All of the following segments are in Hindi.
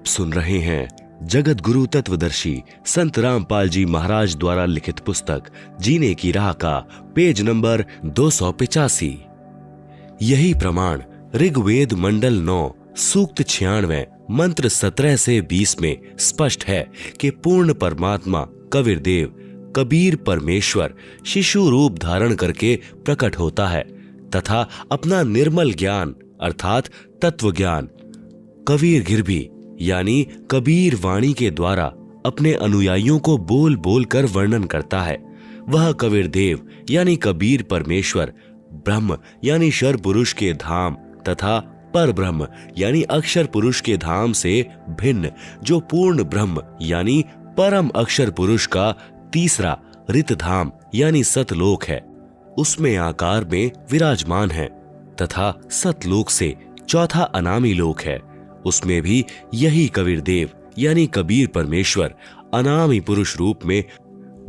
सुन रहे हैं जगत गुरु तत्वदर्शी संत रामपाल जी महाराज द्वारा लिखित पुस्तक जीने की राह का पेज नंबर 285। यही प्रमाण ऋग्वेद मंडल 9 सूक्त 96 मंत्र 17 से 20 में स्पष्ट है कि पूर्ण परमात्मा कबीर देव कबीर परमेश्वर शिशु रूप धारण करके प्रकट होता है तथा अपना निर्मल ज्ञान अर्थात तत्व ज्ञान कबीर गिरभी यानी कबीर वाणी के द्वारा अपने अनुयायियों को बोल बोल कर वर्णन करता है। वह कबीर देव यानी कबीर परमेश्वर ब्रह्म यानी शर पुरुष के धाम तथा पर ब्रह्म यानी अक्षर पुरुष के धाम से भिन्न जो पूर्ण ब्रह्म यानी परम अक्षर पुरुष का तीसरा रित धाम यानी सतलोक है, उसमें आकार में विराजमान है तथा सतलोक से चौथा अनामी लोक है, उसमें भी यही कबीर देव यानी कबीर परमेश्वर अनामी पुरुष रूप में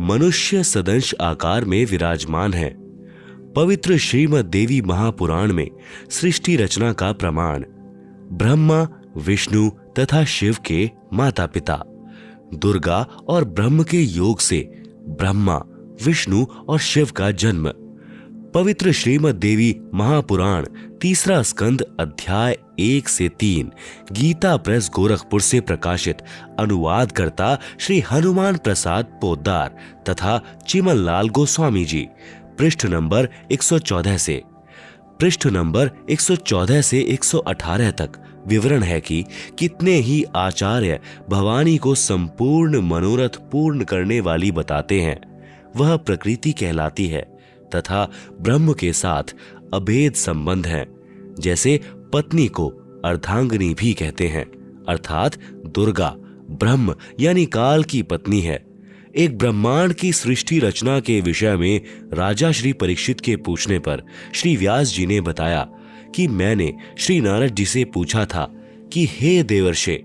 मनुष्य सदंश आकार में विराजमान है। पवित्र श्रीमद् देवी महापुराण में सृष्टि रचना का प्रमाण ब्रह्मा विष्णु तथा शिव के माता पिता दुर्गा और ब्रह्म के योग से ब्रह्मा विष्णु और शिव का जन्म। पवित्र श्रीमद् देवी महापुराण तीसरा स्कंद अध्याय 1 से 3 गीता प्रेस गोरखपुर से प्रकाशित अनुवाद करता श्री हनुमान प्रसाद पोद्दार तथा चिमन लाल गोस्वामी जी पृष्ठ नंबर 114 से 118 तक विवरण है कि कितने ही आचार्य भवानी को संपूर्ण मनोरथ पूर्ण करने वाली बताते हैं। वह प्रकृति कहलाती है तथा ब्रह्म के साथ अभेद संबंध है, जैसे पत्नी को अर्धांगिनी भी कहते हैं अर्थात दुर्गा ब्रह्म यानी काल की पत्नी है। एक ब्रह्मांड की सृष्टि रचना के विषय में राजा श्री परीक्षित के पूछने पर श्री व्यास जी ने बताया कि मैंने श्री नारद जी से पूछा था कि हे देवर्षे,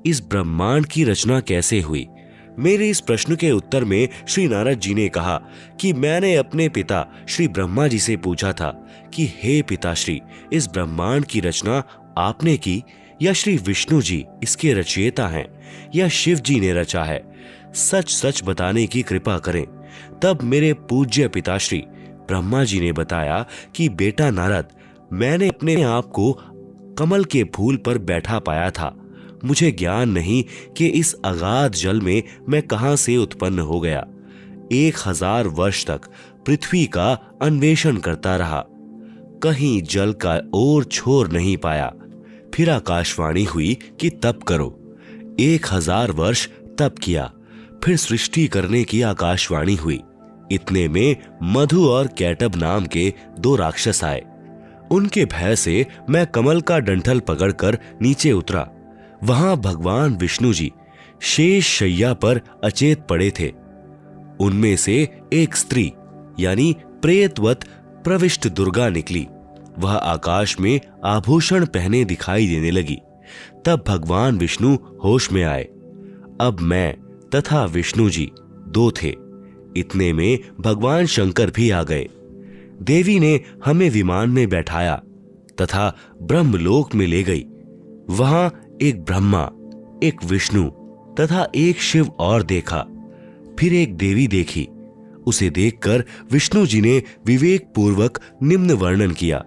इस ब्रह्मांड की रचना कैसे हुई। मेरे इस प्रश्न के उत्तर में श्री नारद जी ने कहा कि मैंने अपने पिता श्री ब्रह्मा जी से पूछा था कि हे पिताश्री, इस ब्रह्मांड की रचना आपने की या श्री विष्णु जी इसके रचयिता हैं या शिव जी ने रचा है, सच सच बताने की कृपा करें। तब मेरे पूज्य पिताश्री ब्रह्मा जी ने बताया कि बेटा नारद, मैंने अपने आप को कमल के फूल पर बैठा पाया था। मुझे ज्ञान नहीं कि इस अगाध जल में मैं कहां से उत्पन्न हो गया। 1000 वर्ष तक पृथ्वी का अन्वेषण करता रहा, कहीं जल का और छोर नहीं पाया। फिर आकाशवाणी हुई कि तप करो। 1000 वर्ष तप किया, फिर सृष्टि करने की आकाशवाणी हुई। इतने में मधु और कैटब नाम के 2 राक्षस आए। उनके भय से मैं कमल का डंठल पकड़कर नीचे उतरा। वहां भगवान विष्णु जी शेष शैया पर अचेत पड़े थे। उनमें से एक स्त्री यानी प्रेतवत प्रविष्ट दुर्गा निकली। वह आकाश में आभूषण पहने दिखाई देने लगी। तब भगवान विष्णु होश में आए। अब मैं तथा विष्णु जी 2 थे। इतने में भगवान शंकर भी आ गए। देवी ने हमें विमान में बैठाया तथा ब्रह्मलोक में ले गई। वहां एक ब्रह्मा, एक विष्णु तथा एक शिव और देखा। फिर एक देवी देखी। उसे देखकर विष्णु जी ने विवेक पूर्वक निम्न वर्णन किया,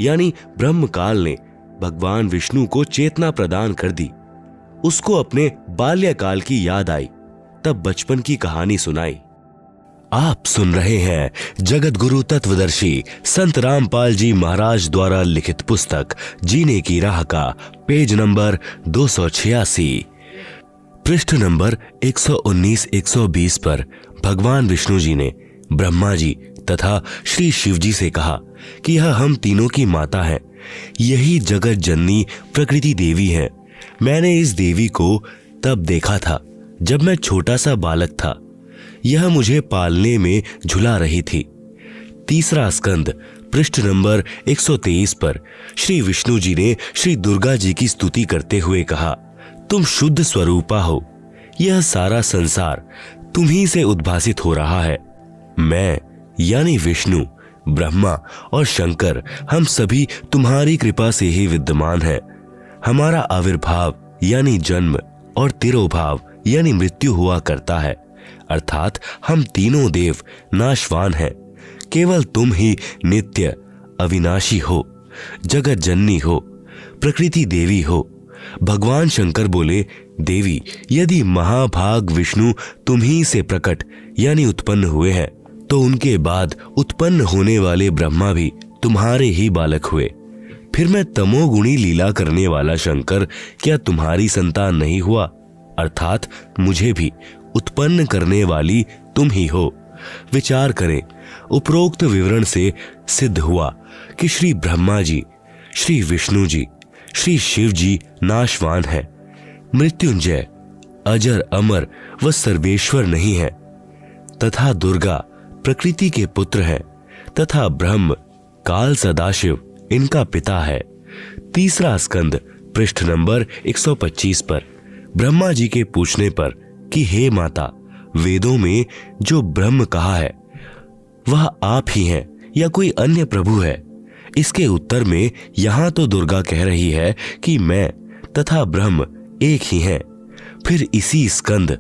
यानी ब्रह्म काल ने भगवान विष्णु को चेतना प्रदान कर दी। उसको अपने बाल्यकाल की याद आई। तब बचपन की कहानी सुनाई। आप सुन रहे हैं जगत गुरु तत्वदर्शी संत रामपाल जी महाराज द्वारा लिखित पुस्तक जीने की राह का पेज नंबर 286 पृष्ठ नंबर 119-120 पर भगवान विष्णु जी ने ब्रह्मा जी तथा श्री शिव जी से कहा कि यह हम तीनों की माता है। यही जगत जननी प्रकृति देवी है। मैंने इस देवी को तब देखा था जब मैं छोटा सा बालक था। यह मुझे पालने में झुला रही थी। तीसरा स्कंद पृष्ठ नंबर 123 पर श्री विष्णु जी ने श्री दुर्गा जी की स्तुति करते हुए कहा, तुम शुद्ध स्वरूपा हो। यह सारा संसार तुम्ही से उद्भासित हो रहा है। मैं यानी विष्णु ब्रह्मा और शंकर हम सभी तुम्हारी कृपा से ही विद्यमान है। हमारा आविर्भाव यानी जन्म और तिरोभाव यानी मृत्यु हुआ करता है, अर्थात हम तीनों देव नाशवान हैं। केवल तुम ही नित्य अविनाशी हो, जगत जननी हो, प्रकृति देवी हो। भगवान शंकर बोले, देवी, यदि महाभाग विष्णु तुम्ही से प्रकट यानी उत्पन्न हुए हैं, तो उनके बाद उत्पन्न होने वाले ब्रह्मा भी तुम्हारे ही बालक हुए। फिर मैं तमोगुणी लीला करने वाला शंकर क्या तुम्हारी संतान नहीं हुआ? अर्थात मुझे भी उत्पन्न करने वाली तुम ही हो। विचार करें, उपरोक्त विवरण से सिद्ध हुआ कि श्री ब्रह्मा जी, श्री विष्णु जी, श्री शिव जी नाशवान हैं, मृत्युंजय, अजर, अमर व सर्वेश्वर नहीं है, तथा दुर्गा प्रकृति के पुत्र हैं, तथा ब्रह्म काल सदाशिव इनका पिता है। तीसरा स्कंद पृष्ठ नंबर 125 पर ब्रह्मा जी के पूछने पर कि हे माता, वेदों में जो ब्रह्म कहा है वह आप ही हैं या कोई अन्य प्रभु है? इसके उत्तर में यहाँ तो दुर्गा कह रही है कि मैं तथा ब्रह्म एक ही हैं। फिर इसी स्कंद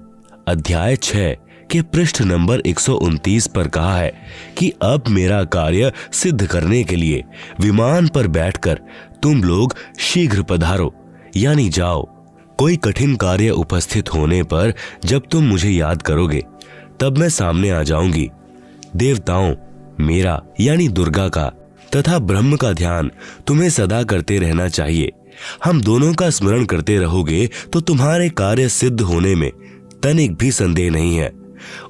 अध्याय 6 के पृष्ठ नंबर 129 पर कहा है कि अब मेरा कार्य सिद्ध करने के लिए विमान पर बैठकर तुम लोग शीघ्र पधारो यानी जाओ। कोई कठिन कार्य उपस्थित होने पर जब तुम मुझे याद करोगे तब मैं सामने आ जाऊंगी। देवताओं, मेरा यानी दुर्गा का तथा ब्रह्म का ध्यान तुम्हें सदा करते रहना चाहिए। हम दोनों का स्मरण करते रहोगे तो तुम्हारे कार्य सिद्ध होने में तनिक भी संदेह नहीं है।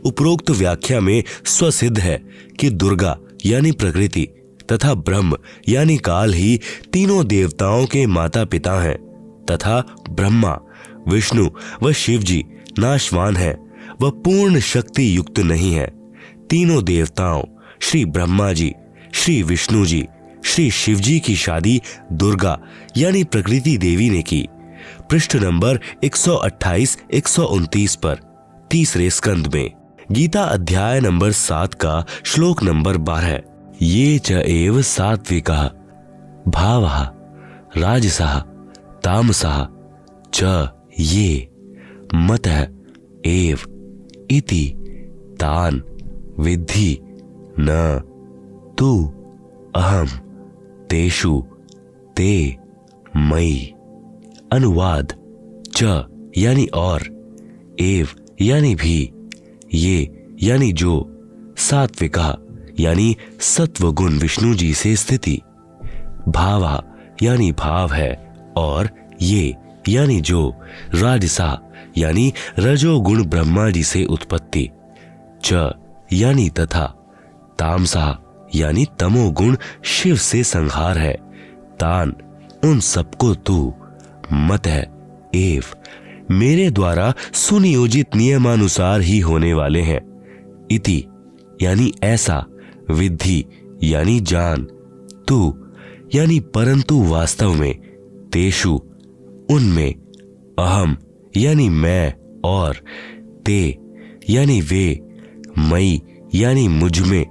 उपरोक्त व्याख्या में स्वसिद्ध है कि दुर्गा यानी प्रकृति तथा ब्रह्म यानी काल ही तीनों देवताओं के माता पिता हैं, तथा ब्रह्मा, विष्णु व शिव जी नाशवान हैं, वह पूर्ण शक्ति युक्त नहीं है। तीनों देवताओं श्री ब्रह्मा जी, श्री विष्णु जी, श्री शिव जी की शादी दुर्गा यानी प्रकृति देवी ने की। पृष्ठ नंबर 128-129 पर तीसरे स्कंद में गीता अध्याय नंबर 7 का श्लोक नंबर 12, ये च एव सात्विका भावः राजसः तामसः च ये मतः एव इति तान विद्धि न तु अहम तेषु ते मयि। अनुवाद, च यानी और, एव यानी भी, ये यानी जो, सात्विका यानी सत्व गुण विष्णु जी से स्थिति, भावा यानी भाव है, और ये यानी जो, राजसा यानी रजोगुण ब्रह्मा जी से उत्पत्ति, च यानी तथा, तामसा यानी तमोगुण शिव से संहार है, तान उन सबको तू, मत है एव मेरे द्वारा सुनियोजित नियमानुसार ही होने वाले हैं, इति यानी ऐसा, विद्धि यानी जान, तू यानी परंतु वास्तव में, तेषु उनमें, अहम यानी मैं और, ते यानी वे, मई यानी मुझमें,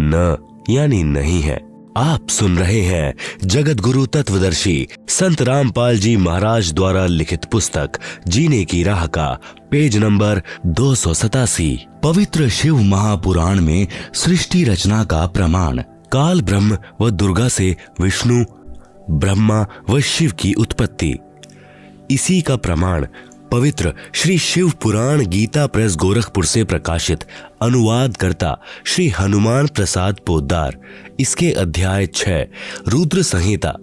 न यानी नहीं है। आप सुन रहे हैं जगत गुरु तत्वदर्शी संत रामपाल जी महाराज द्वारा लिखित पुस्तक जीने की राह का पेज नंबर 287। पवित्र शिव महापुराण में सृष्टि रचना का प्रमाण, काल ब्रह्म व दुर्गा से विष्णु, ब्रह्मा व शिव की उत्पत्ति। इसी का प्रमाण पवित्र श्री शिव पुराण गीता प्रेस गोरखपुर से प्रकाशित अनुवाद करता श्री हनुमान प्रसाद पोद्दार, इसके अध्याय 6 रुद्र संहिता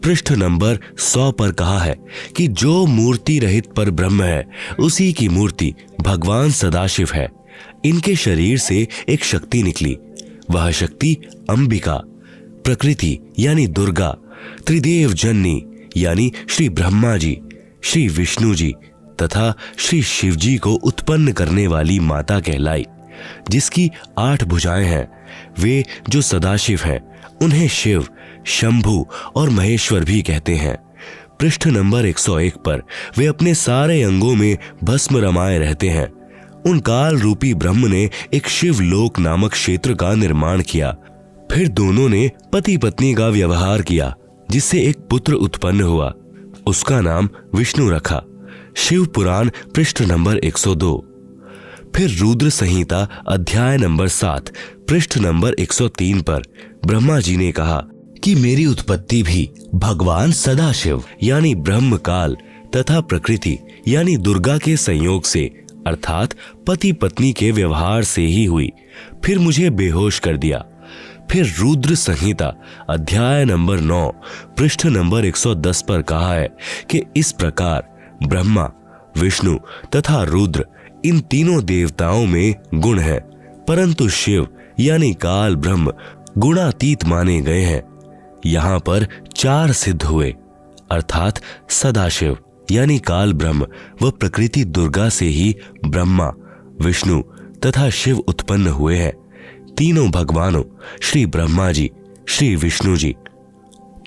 पृष्ठ नंबर 100 पर कहा है कि जो मूर्ति रहित पर ब्रह्म है उसी की मूर्ति भगवान सदाशिव है। इनके शरीर से एक शक्ति निकली, वह शक्ति अंबिका, प्रकृति यानी दुर्गा, त्रिदेव जननी यानी श्री ब्रह्मा जी, श्री विष्णु जी तथा श्री शिव जी को उत्पन्न करने वाली माता कहलाई। जिसकी 8 भुजाएं हैं, वे जो सदाशिव हैं उन्हें शिव, शंभु और महेश्वर भी कहते हैं। पृष्ठ नंबर 101 पर वे अपने सारे अंगों में भस्म रमाए रहते हैं। उन काल रूपी ब्रह्म ने एक शिवलोक नामक क्षेत्र का निर्माण किया। फिर दोनों ने पति पत्नी का व्यवहार किया, जिससे एक पुत्र उत्पन्न हुआ। उसका नाम विष्णु रखा। शिव पुराण पृष्ठ नंबर 102। फिर रुद्र संहिता अध्याय नंबर 7 पृष्ठ नंबर 103 पर ब्रह्मा जी ने कहा कि मेरी उत्पत्ति भी भगवान सदाशिव यानी ब्रह्म काल तथा प्रकृति यानी दुर्गा के संयोग से अर्थात पति पत्नी के व्यवहार से ही हुई। फिर मुझे बेहोश कर दिया। फिर रुद्र संहिता अध्याय नंबर 9 पृष्ठ नंबर 110 पर कहा है कि इस प्रकार ब्रह्मा, विष्णु तथा रुद्र इन तीनों देवताओं में गुण है, परंतु शिव यानी काल ब्रह्म गुणातीत माने गए हैं। यहाँ पर 4 सिद्ध हुए अर्थात सदाशिव यानी काल ब्रह्म व प्रकृति दुर्गा से ही ब्रह्मा, विष्णु तथा शिव उत्पन्न हुए हैं। तीनों भगवानों श्री ब्रह्मा जी, श्री विष्णु जी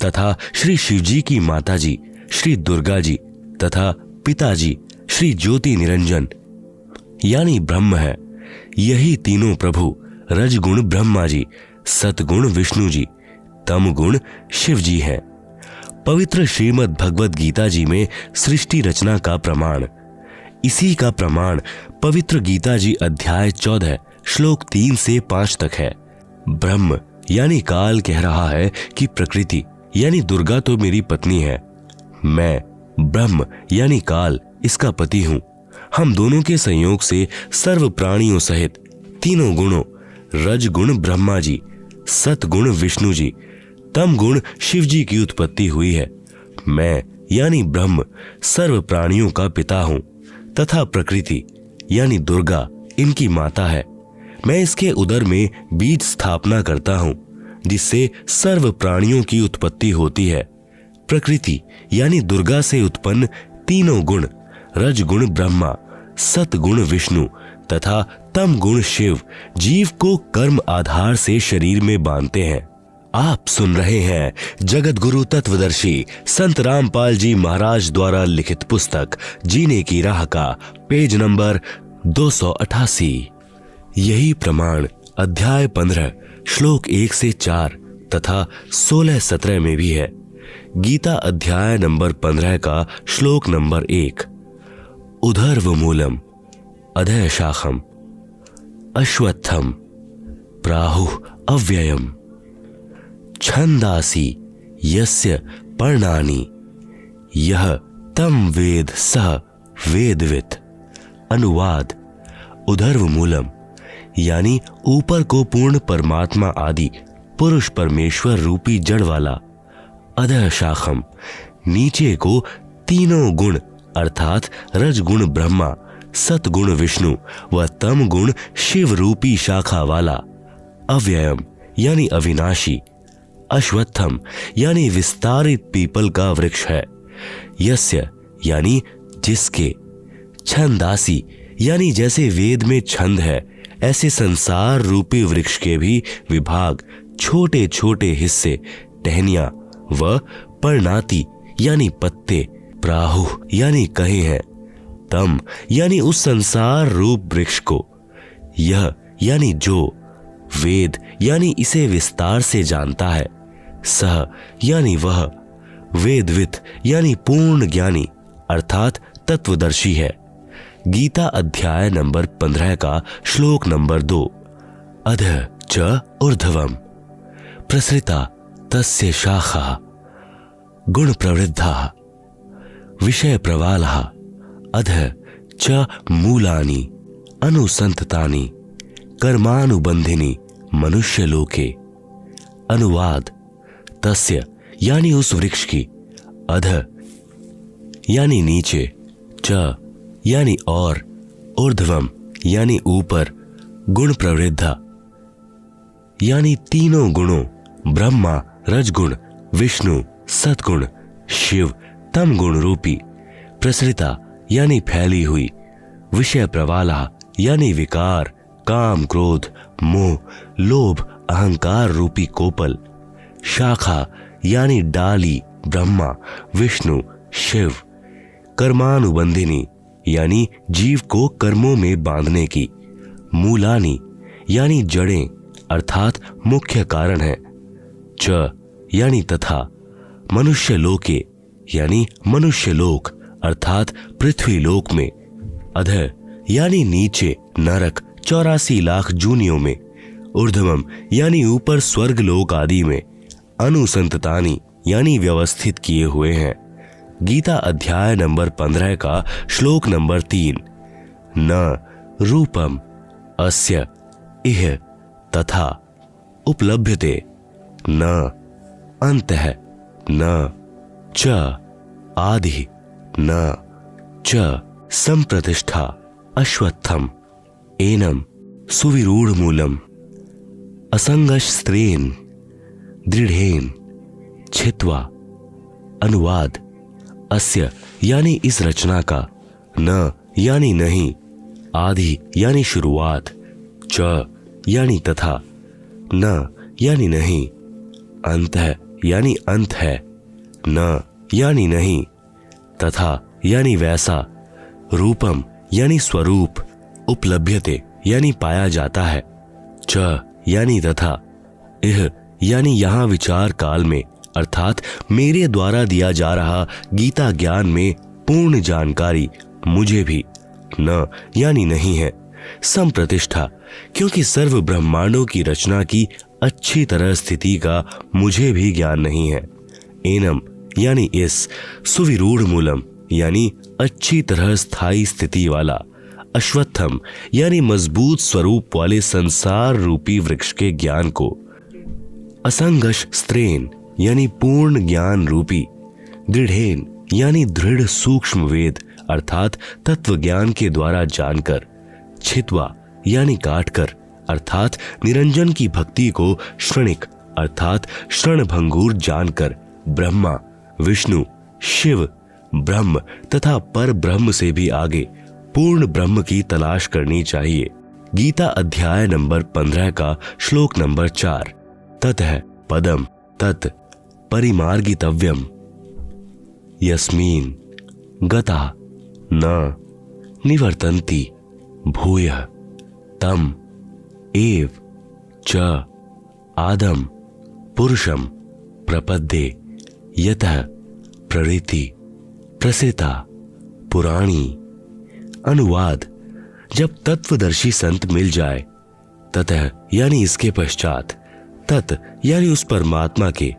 तथा श्री शिव जी की माता जी श्री दुर्गा जी तथा पिताजी श्री ज्योति निरंजन यानी ब्रह्म है। यही तीनों प्रभु रजगुण ब्रह्मा जी, सतगुण विष्णु जी, तमगुण शिव जी हैं। पवित्र श्रीमद् भगवद गीता जी में सृष्टि रचना का प्रमाण, इसी का प्रमाण पवित्र गीता जी अध्याय 14 श्लोक 3 से 5 तक है। ब्रह्म यानी काल कह रहा है कि प्रकृति यानी दुर्गा तो मेरी पत्नी है, मैं ब्रह्म यानी काल इसका पति हूं। हम दोनों के संयोग से सर्व प्राणियों सहित तीनों गुणों रजगुण ब्रह्मा जी, सतगुण विष्णु जी, तम गुण शिव जी की उत्पत्ति हुई है। मैं यानी ब्रह्म सर्व प्राणियों का पिता हूं तथा प्रकृति यानी दुर्गा इनकी माता है। मैं इसके उदर में बीज स्थापना करता हूं जिससे सर्व प्राणियों की उत्पत्ति होती है। प्रकृति यानी दुर्गा से उत्पन्न तीनों गुण रजगुण ब्रह्मा, सतगुण विष्णु तथा तम गुण शिव जीव को कर्म आधार से शरीर में बांधते हैं। आप सुन रहे हैं जगत गुरु तत्वदर्शी संत रामपाल जी महाराज द्वारा लिखित पुस्तक जीने की राह का पेज नंबर 288। यही प्रमाण अध्याय 15 श्लोक 1 से 4 तथा 16-17 में भी है। गीता अध्याय नंबर 15 का श्लोक नंबर 1। उधर्व मूलम अधय शाखम अश्वत्थम प्राहुः अव्ययम छंदासी यस्य पर्णानि यह तम वेद सह वेदवित्। अनुवाद, उधर्व मूलम यानी ऊपर को पूर्ण परमात्मा आदि पुरुष परमेश्वर रूपी जड़ वाला, अधः शाखम नीचे को तीनों गुण अर्थात रजगुण ब्रह्मा, सतगुण विष्णु व तम गुण शिव रूपी शाखा वाला, अव्ययम यानी अविनाशी, अश्वत्थम यानी विस्तारित पीपल का वृक्ष है, यस्य यानी जिसके, छंदासी यानी जैसे वेद में छंद है ऐसे संसार रूपी वृक्ष के भी विभाग छोटे छोटे हिस्से टहनियां व पर्णाति यानी पत्ते, प्राहु यानी कहे हैं, तम यानी उस संसार रूप वृक्ष को, यह यानी जो, वेद यानी इसे विस्तार से जानता है, सह यानी वह, वेदवित् यानी पूर्ण ज्ञानी अर्थात तत्वदर्शी है। गीता अध्याय नंबर 15 का श्लोक नंबर 2। अधः च ऊर्ध्वम प्रसृता तस्य शाखा गुण प्रवृद्धा विषय प्रवालः अधः च मूलानि अनुसंततानि कर्मानुबंधिनी मनुष्य लोके। अनुवाद, तस्य यानी उस वृक्ष की, अधः यानी नीचे, च यानी और, ऊर्ध्वम यानी ऊपर, गुण प्रवृद्धा यानी तीनों गुणों ब्रह्मा, रजगुण, विष्णु, सतगुण, शिव, तम गुण रूपी, प्रसृता यानी फैली हुई, विषय प्रवाला यानी विकार, काम, क्रोध, मोह, लोभ, अहंकार रूपी कोपल, शाखा यानी डाली ब्रह्मा, विष्णु, शिव, कर्मानुबंधिनी यानी जीव को कर्मों में बांधने की, मूलानी यानी जड़ें अर्थात मुख्य कारण है, च यानी तथा, मनुष्य लोके यानी मनुष्य लोक अर्थात पृथ्वी लोक में, अधः यानी नीचे नरक 84 लाख जूनियों में, ऊर्ध्वम यानी ऊपर स्वर्ग लोक आदि में, अनुसंततानि यानी व्यवस्थित किए हुए हैं। गीता अध्याय नंबर 15 का श्लोक नंबर 3। न रूपम अस्य इह तथा उपलभ्यते, न अंतः न च आदि न च संप्रतिष्ठा अश्वत्थम एनम सुविरूढ़ मूलम असंगस्त्रेण दृढ़ेन छित्वा। अनुवाद, अस्य यानी इस रचना का, न यानी नहीं, आदि यानी शुरुआत, च यानी तथा, न यानी नहीं, अंतः यानी अंत है, न यानी नहीं, तथा यानी वैसा, रूपम यानी स्वरूप, उपलभ्यते यानी पाया जाता है, च यानी तथा, इह यानी यहाँ विचार काल में अर्थात मेरे द्वारा दिया जा रहा गीता ज्ञान में पूर्ण जानकारी मुझे भी, न यानी नहीं है, संप्रतिष्ठा क्योंकि सर्व ब्रह्मांडों की रचना की अच्छी तरह स्थिति का मुझे भी ज्ञान नहीं है, एनम यानी इस, सुविरूढ़ मूलम यानी अच्छी तरह स्थायी स्थिति वाला, अश्वत्थम यानी मजबूत स्वरूप वाले संसार रूपी वृक्ष के ज्ञान को, असंगश स्त्रेन यानी पूर्ण ज्ञान रूपी, दृढ़ेन यानी दृढ़ सूक्ष्म वेद अर्थात तत्व ज्ञान के द्वारा जानकर, छित्वा यानी काटकर अर्थात निरंजन की भक्ति को क्षणिक अर्थात क्षणभंगुर जानकर, ब्रह्मा विष्णु शिव ब्रह्म तथा पर ब्रह्म से भी आगे पूर्ण ब्रह्म की तलाश करनी चाहिए। गीता अध्याय नंबर 15 का श्लोक नंबर 4। ततः पदम तत् परिमार्गितव्यम यस्मिन् गता न निवर्तन्ति भूयः तम एव च आदम पुरुषम प्रपद्ये यतः प्रवृत्ति प्रसृता पुराणी। अनुवाद, जब तत्वदर्शी संत मिल जाए, ततः यानी इसके पश्चात, तत् यानी उस परमात्मा के,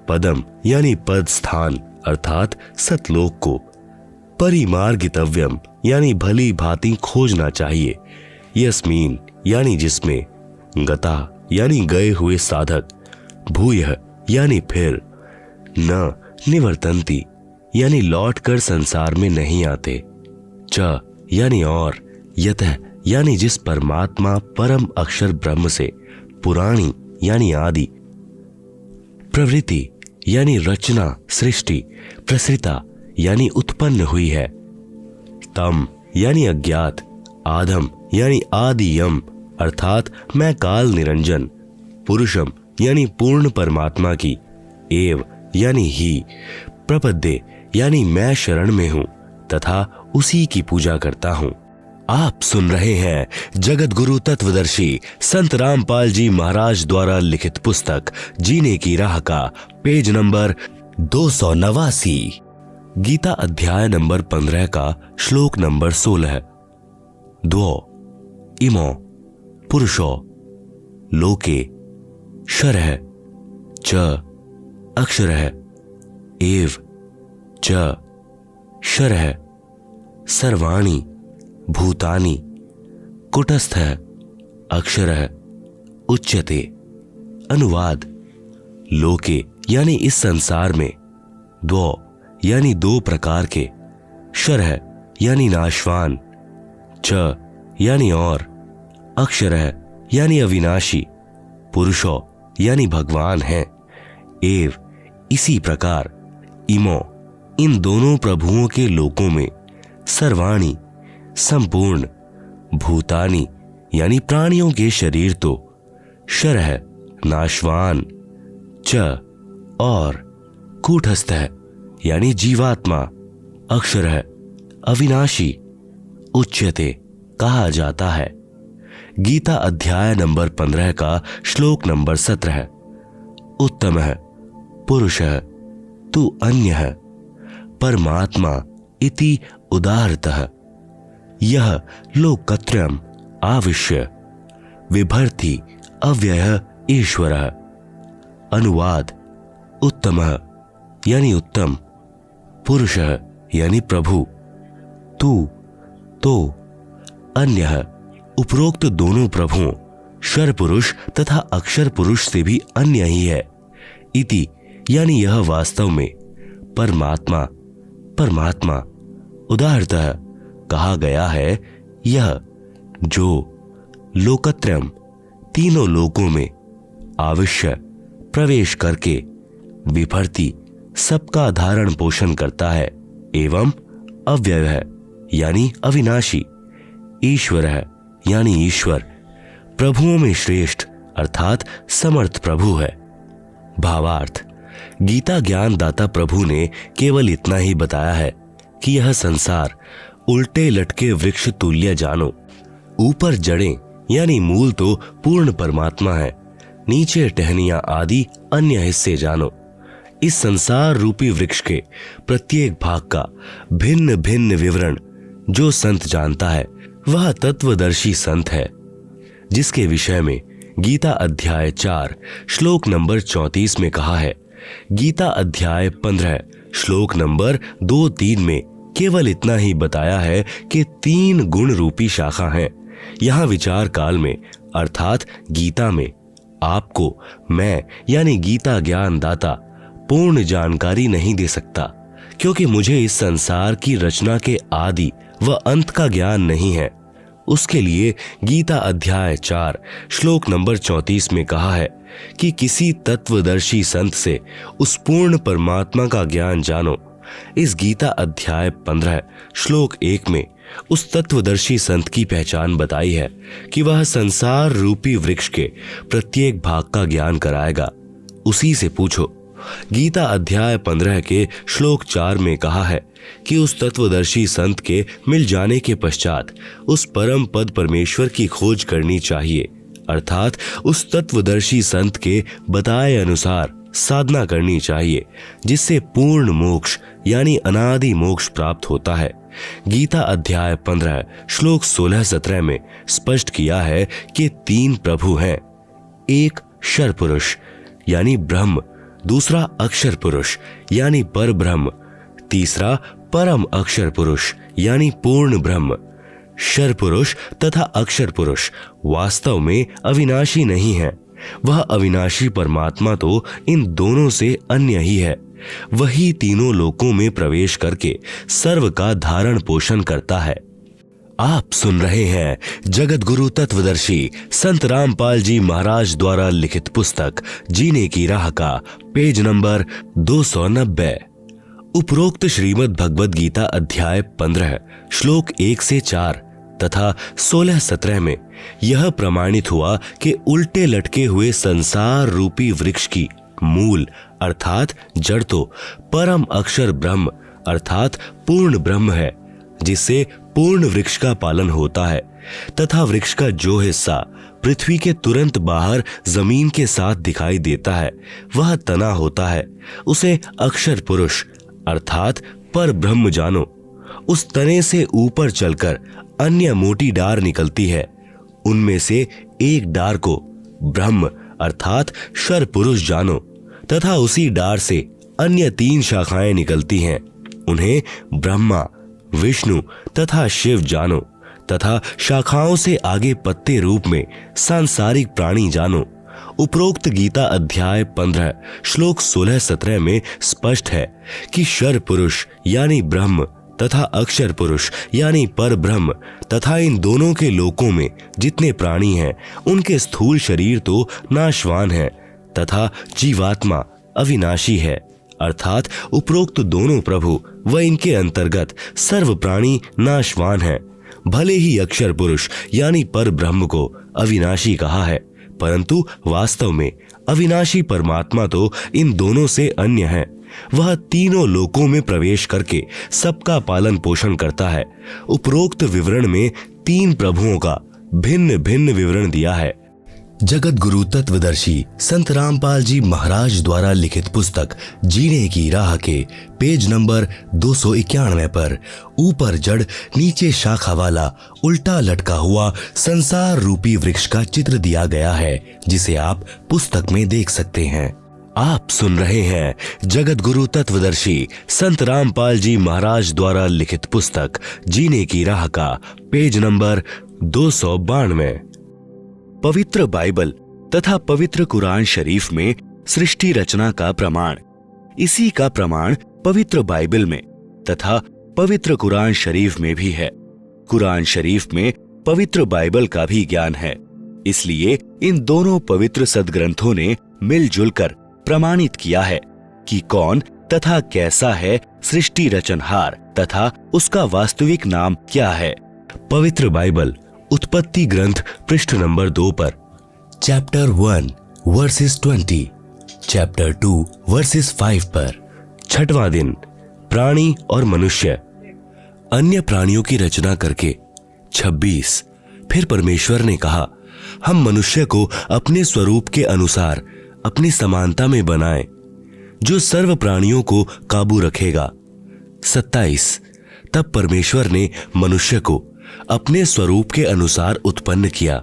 पदम यानी पद स्थान अर्थात सतलोक को, परिमार्गितव्यम यानी भली भांति खोजना चाहिए, यस्मीन यानी जिसमें, गता यानी गए हुए साधक, भूयः यानी फिर, न निवर्तन्ति यानी लौटकर संसार में नहीं आते, च यानी और, यतः यानी जिस परमात्मा परम अक्षर ब्रह्म से, पुराणी यानी आदि, प्रवृत्ति यानी रचना सृष्टि, प्रसृता यानी उत्पन्न हुई है, तम यानी अज्ञात, आदम यानी आदियम अर्थात मैं काल निरंजन, पुरुषम यानी पूर्ण परमात्मा की, एव यानी ही, प्रपद्ये यानी मैं शरण में हूं तथा उसी की पूजा करता हूं। आप सुन रहे हैं जगत गुरु तत्वदर्शी संत रामपाल जी महाराज द्वारा लिखित पुस्तक जीने की राह का पेज नंबर 289। गीता अध्याय नंबर 15 का श्लोक नंबर 16। द्वौ इमो पुरुषो लोके शरः च अक्षरः एव च शरः सर्वाणि भूतानि कुटस्थः अक्षरः उच्यते। अनुवाद, लोके यानी इस संसार में, द्वौ यानी दो प्रकार के, शरः यानी नाशवान, च यानी और, अक्षरः यानी अविनाशी, पुरुषो यानी भगवान है, एव इसी प्रकार, इमो इन दोनों प्रभुओं के लोकों में, सर्वाणि संपूर्ण, भूतानि यानी प्राणियों के शरीर तो, शरः नाशवान, च और, कूटस्थः यानी जीवात्मा, अक्षरः अविनाशी, उच्यते कहा जाता है। गीता अध्याय नंबर 15 का श्लोक नंबर 17। उत्तमः पुरुषः तु अन्यः परमात्मा इति उदारतः यह लोकत्रयम् आविश्य विभर्ति अव्ययः ईश्वरः। अनुवाद उत्तमः यानी उत्तम, पुरुषः यानी प्रभु, तू तो, अन्यः उपरोक्त दोनों प्रभुओं शर पुरुष तथा अक्षर पुरुष से भी अन्य ही है। इति यानी यह वास्तव में परमात्मा परमात्मा उदाहरणतः कहा गया है, यह जो लोकत्रयम् तीनों लोकों में आविश्य प्रवेश करके विभर्ति सबका धारण पोषण करता है एवं अव्यय है यानी अविनाशी, ईश्वर है यानी ईश्वर, प्रभुओं में श्रेष्ठ अर्थात समर्थ प्रभु है। भावार्थ, गीता ज्ञान दाता प्रभु ने केवल इतना ही बताया है कि यह संसार उल्टे लटके वृक्ष तुल्य जानो। ऊपर जड़ें यानी मूल तो पूर्ण परमात्मा है, नीचे टहनियां आदि अन्य हिस्से जानो। इस संसार रूपी वृक्ष के प्रत्येक भाग का भिन्न भिन्न विवरण जो संत जानता है वह तत्वदर्शी संत है, जिसके विषय में गीता अध्याय 4 श्लोक नंबर 34 में कहा है। गीता अध्याय 15 श्लोक नंबर 2-3 में केवल इतना ही बताया है कि 3 गुण रूपी शाखा हैं। यहाँ विचार काल में अर्थात गीता में आपको मैं यानी गीता ज्ञान दाता पूर्ण जानकारी नहीं दे सकता, क्योंकि मुझे इस संसार की रचना के आदि व अंत का ज्ञान नहीं है। उसके लिए गीता अध्याय 4 श्लोक नंबर 34 में कहा है कि किसी तत्वदर्शी संत से उस पूर्ण परमात्मा का ज्ञान जानो। इस गीता अध्याय 15 श्लोक 1 में उस तत्वदर्शी संत की पहचान बताई है कि वह संसार रूपी वृक्ष के प्रत्येक भाग का ज्ञान कराएगा। उसी से पूछो। गीता अध्याय 15 के श्लोक 4 में कहा है कि उस तत्वदर्शी संत के मिल जाने के पश्चात उस परम पद परमेश्वर की खोज करनी चाहिए, अर्थात उस तत्वदर्शी संत के बताए अनुसार साधना करनी चाहिए, जिससे पूर्ण मोक्ष यानी अनादि मोक्ष प्राप्त होता है। गीता अध्याय 15 श्लोक 16-17 में स्पष्ट किया है कि 3 प्रभु हैं, एक शर पुरुष यानी ब्रह्म, दूसरा अक्षर पुरुष यानी पर ब्रह्म, तीसरा परम अक्षर पुरुष यानी पूर्ण ब्रह्म। शर पुरुष तथा अक्षर पुरुष वास्तव में अविनाशी नहीं है, वह अविनाशी परमात्मा तो इन दोनों से अन्य ही है। वही तीनों लोकों में प्रवेश करके सर्व का धारण पोषण करता है। आप सुन रहे हैं जगत गुरु तत्वदर्शी संत रामपाल जी महाराज द्वारा लिखित पुस्तक जीने की राह का पेज नंबर 290। उपरोक्त श्रीमद् भगवद गीता अध्याय 15 श्लोक 1 से 4 तथा 16-17 में यह प्रमाणित हुआ कि उल्टे लटके हुए संसार रूपी वृक्ष की मूल अर्थात जड़ तो परम अक्षर ब्रह्म अर्थात पूर्ण ब्रह्म है, जिससे पूर्ण वृक्ष का पालन होता है, तथा वृक्ष का जो हिस्सा पृथ्वी के तुरंत बाहर जमीन के साथ दिखाई देता है वह तना होता है, उसे अक्षर पुरुष अर्थात पर ब्रह्म जानो। उस तने से ऊपर चलकर अन्य मोटी डार निकलती है, उनमें से एक डार को ब्रह्म अर्थात शर पुरुष जानो, तथा उसी डार से अन्य 3 शाखाएं निकलती हैं, उन्हें ब्रह्मा विष्णु तथा शिव जानो, तथा शाखाओं से आगे पत्ते रूप में सांसारिक प्राणी जानो। उपरोक्त गीता अध्याय 15 श्लोक 16-17 में स्पष्ट है कि शर पुरुष यानी ब्रह्म तथा अक्षर पुरुष यानी पर ब्रह्म तथा इन दोनों के लोकों में जितने प्राणी हैं उनके स्थूल शरीर तो नाशवान है तथा जीवात्मा अविनाशी है, अर्थात उपरोक्त दोनों प्रभु व इनके अंतर्गत सर्व प्राणी नाशवान है। भले ही अक्षर पुरुष यानी पर ब्रह्म को अविनाशी कहा है, परंतु वास्तव में अविनाशी परमात्मा तो इन दोनों से अन्य है। वह तीनों लोकों में प्रवेश करके सबका पालन पोषण करता है। उपरोक्त विवरण में 3 प्रभुओं का भिन्न भिन्न विवरण दिया है। जगत गुरु तत्वदर्शी संत रामपाल जी महाराज द्वारा लिखित पुस्तक जीने की राह के पेज नंबर 291 पर ऊपर जड़ नीचे शाखा वाला उल्टा लटका हुआ संसार रूपी वृक्ष का चित्र दिया गया है, जिसे आप पुस्तक में देख सकते हैं। आप सुन रहे हैं जगत गुरु तत्वदर्शी संत रामपाल जी महाराज द्वारा लिखित पुस्तक जीने की राह का पेज नंबर 292। पवित्र बाइबल तथा पवित्र कुरान शरीफ में सृष्टि रचना का प्रमाण। इसी का प्रमाण पवित्र बाइबल में तथा पवित्र कुरान शरीफ में भी है। कुरान शरीफ में पवित्र बाइबल का भी ज्ञान है, इसलिए इन दोनों पवित्र सदग्रंथों ने मिलजुल कर प्रमाणित किया है कि कौन तथा कैसा है सृष्टि रचनहार तथा उसका वास्तविक नाम क्या है। पवित्र बाइबल उत्पत्ति ग्रंथ पृष्ठ नंबर 2 पर चैप्टर 1 वर्सेस 20, चैप्टर 2 वर्सेस 5 पर 6वां दिन प्राणी और मनुष्य। अन्य प्राणियों की रचना करके 26 फिर परमेश्वर ने कहा, हम मनुष्य को अपने स्वरूप के अनुसार अपनी समानता में बनाएं, जो सर्व प्राणियों को काबू रखेगा। 27 तब परमेश्वर ने मनुष्य को अपने स्वरूप के अनुसार उत्पन्न किया,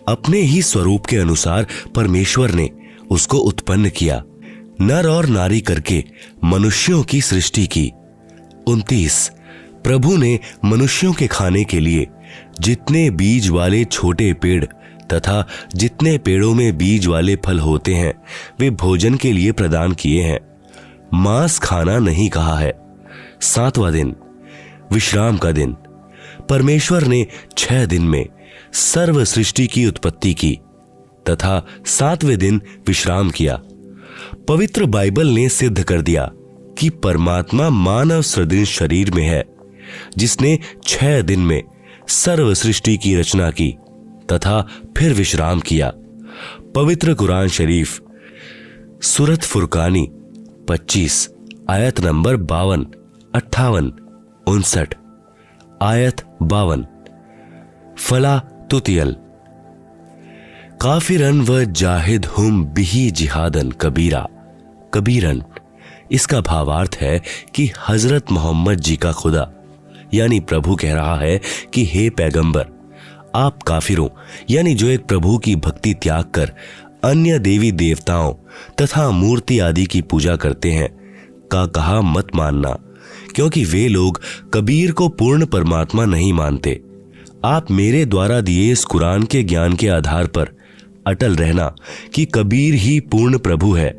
अपने ही स्वरूप के अनुसार परमेश्वर ने उसको उत्पन्न किया, नर और नारी करके मनुष्यों की सृष्टि की। 29 प्रभु ने मनुष्यों के खाने के लिए जितने बीज वाले छोटे पेड़ तथा जितने पेड़ों में बीज वाले फल होते हैं वे भोजन के लिए प्रदान किए हैं, मांस खाना नहीं कहा है। 7वां दिन विश्राम का दिन। परमेश्वर ने 6 दिन में सर्व सृष्टि की उत्पत्ति की तथा 7वें दिन विश्राम किया। पवित्र बाइबल ने सिद्ध कर दिया कि परमात्मा मानव सदृश शरीर में है, जिसने 6 दिन में सर्व सृष्टि की रचना की तथा फिर विश्राम किया। पवित्र कुरान शरीफ सूरत फुरकानी 25 आयत नंबर 52, 58, 59, आयत 52। फला तुतियल काफिरन व जाहिद हुम बिही जिहादन कबीरा। कबीरन इसका भावार्थ है कि हजरत मोहम्मद जी का खुदा यानी प्रभु कह रहा है कि हे पैगंबर, आप काफिरों यानी जो एक प्रभु की भक्ति त्याग कर अन्य देवी देवताओं तथा मूर्ति आदि की पूजा करते हैं का कहा मत मानना, क्योंकि वे लोग कबीर को पूर्ण परमात्मा नहीं मानते। आप मेरे द्वारा दिए इस कुरान के ज्ञान के आधार पर अटल रहना कि कबीर ही पूर्ण प्रभु है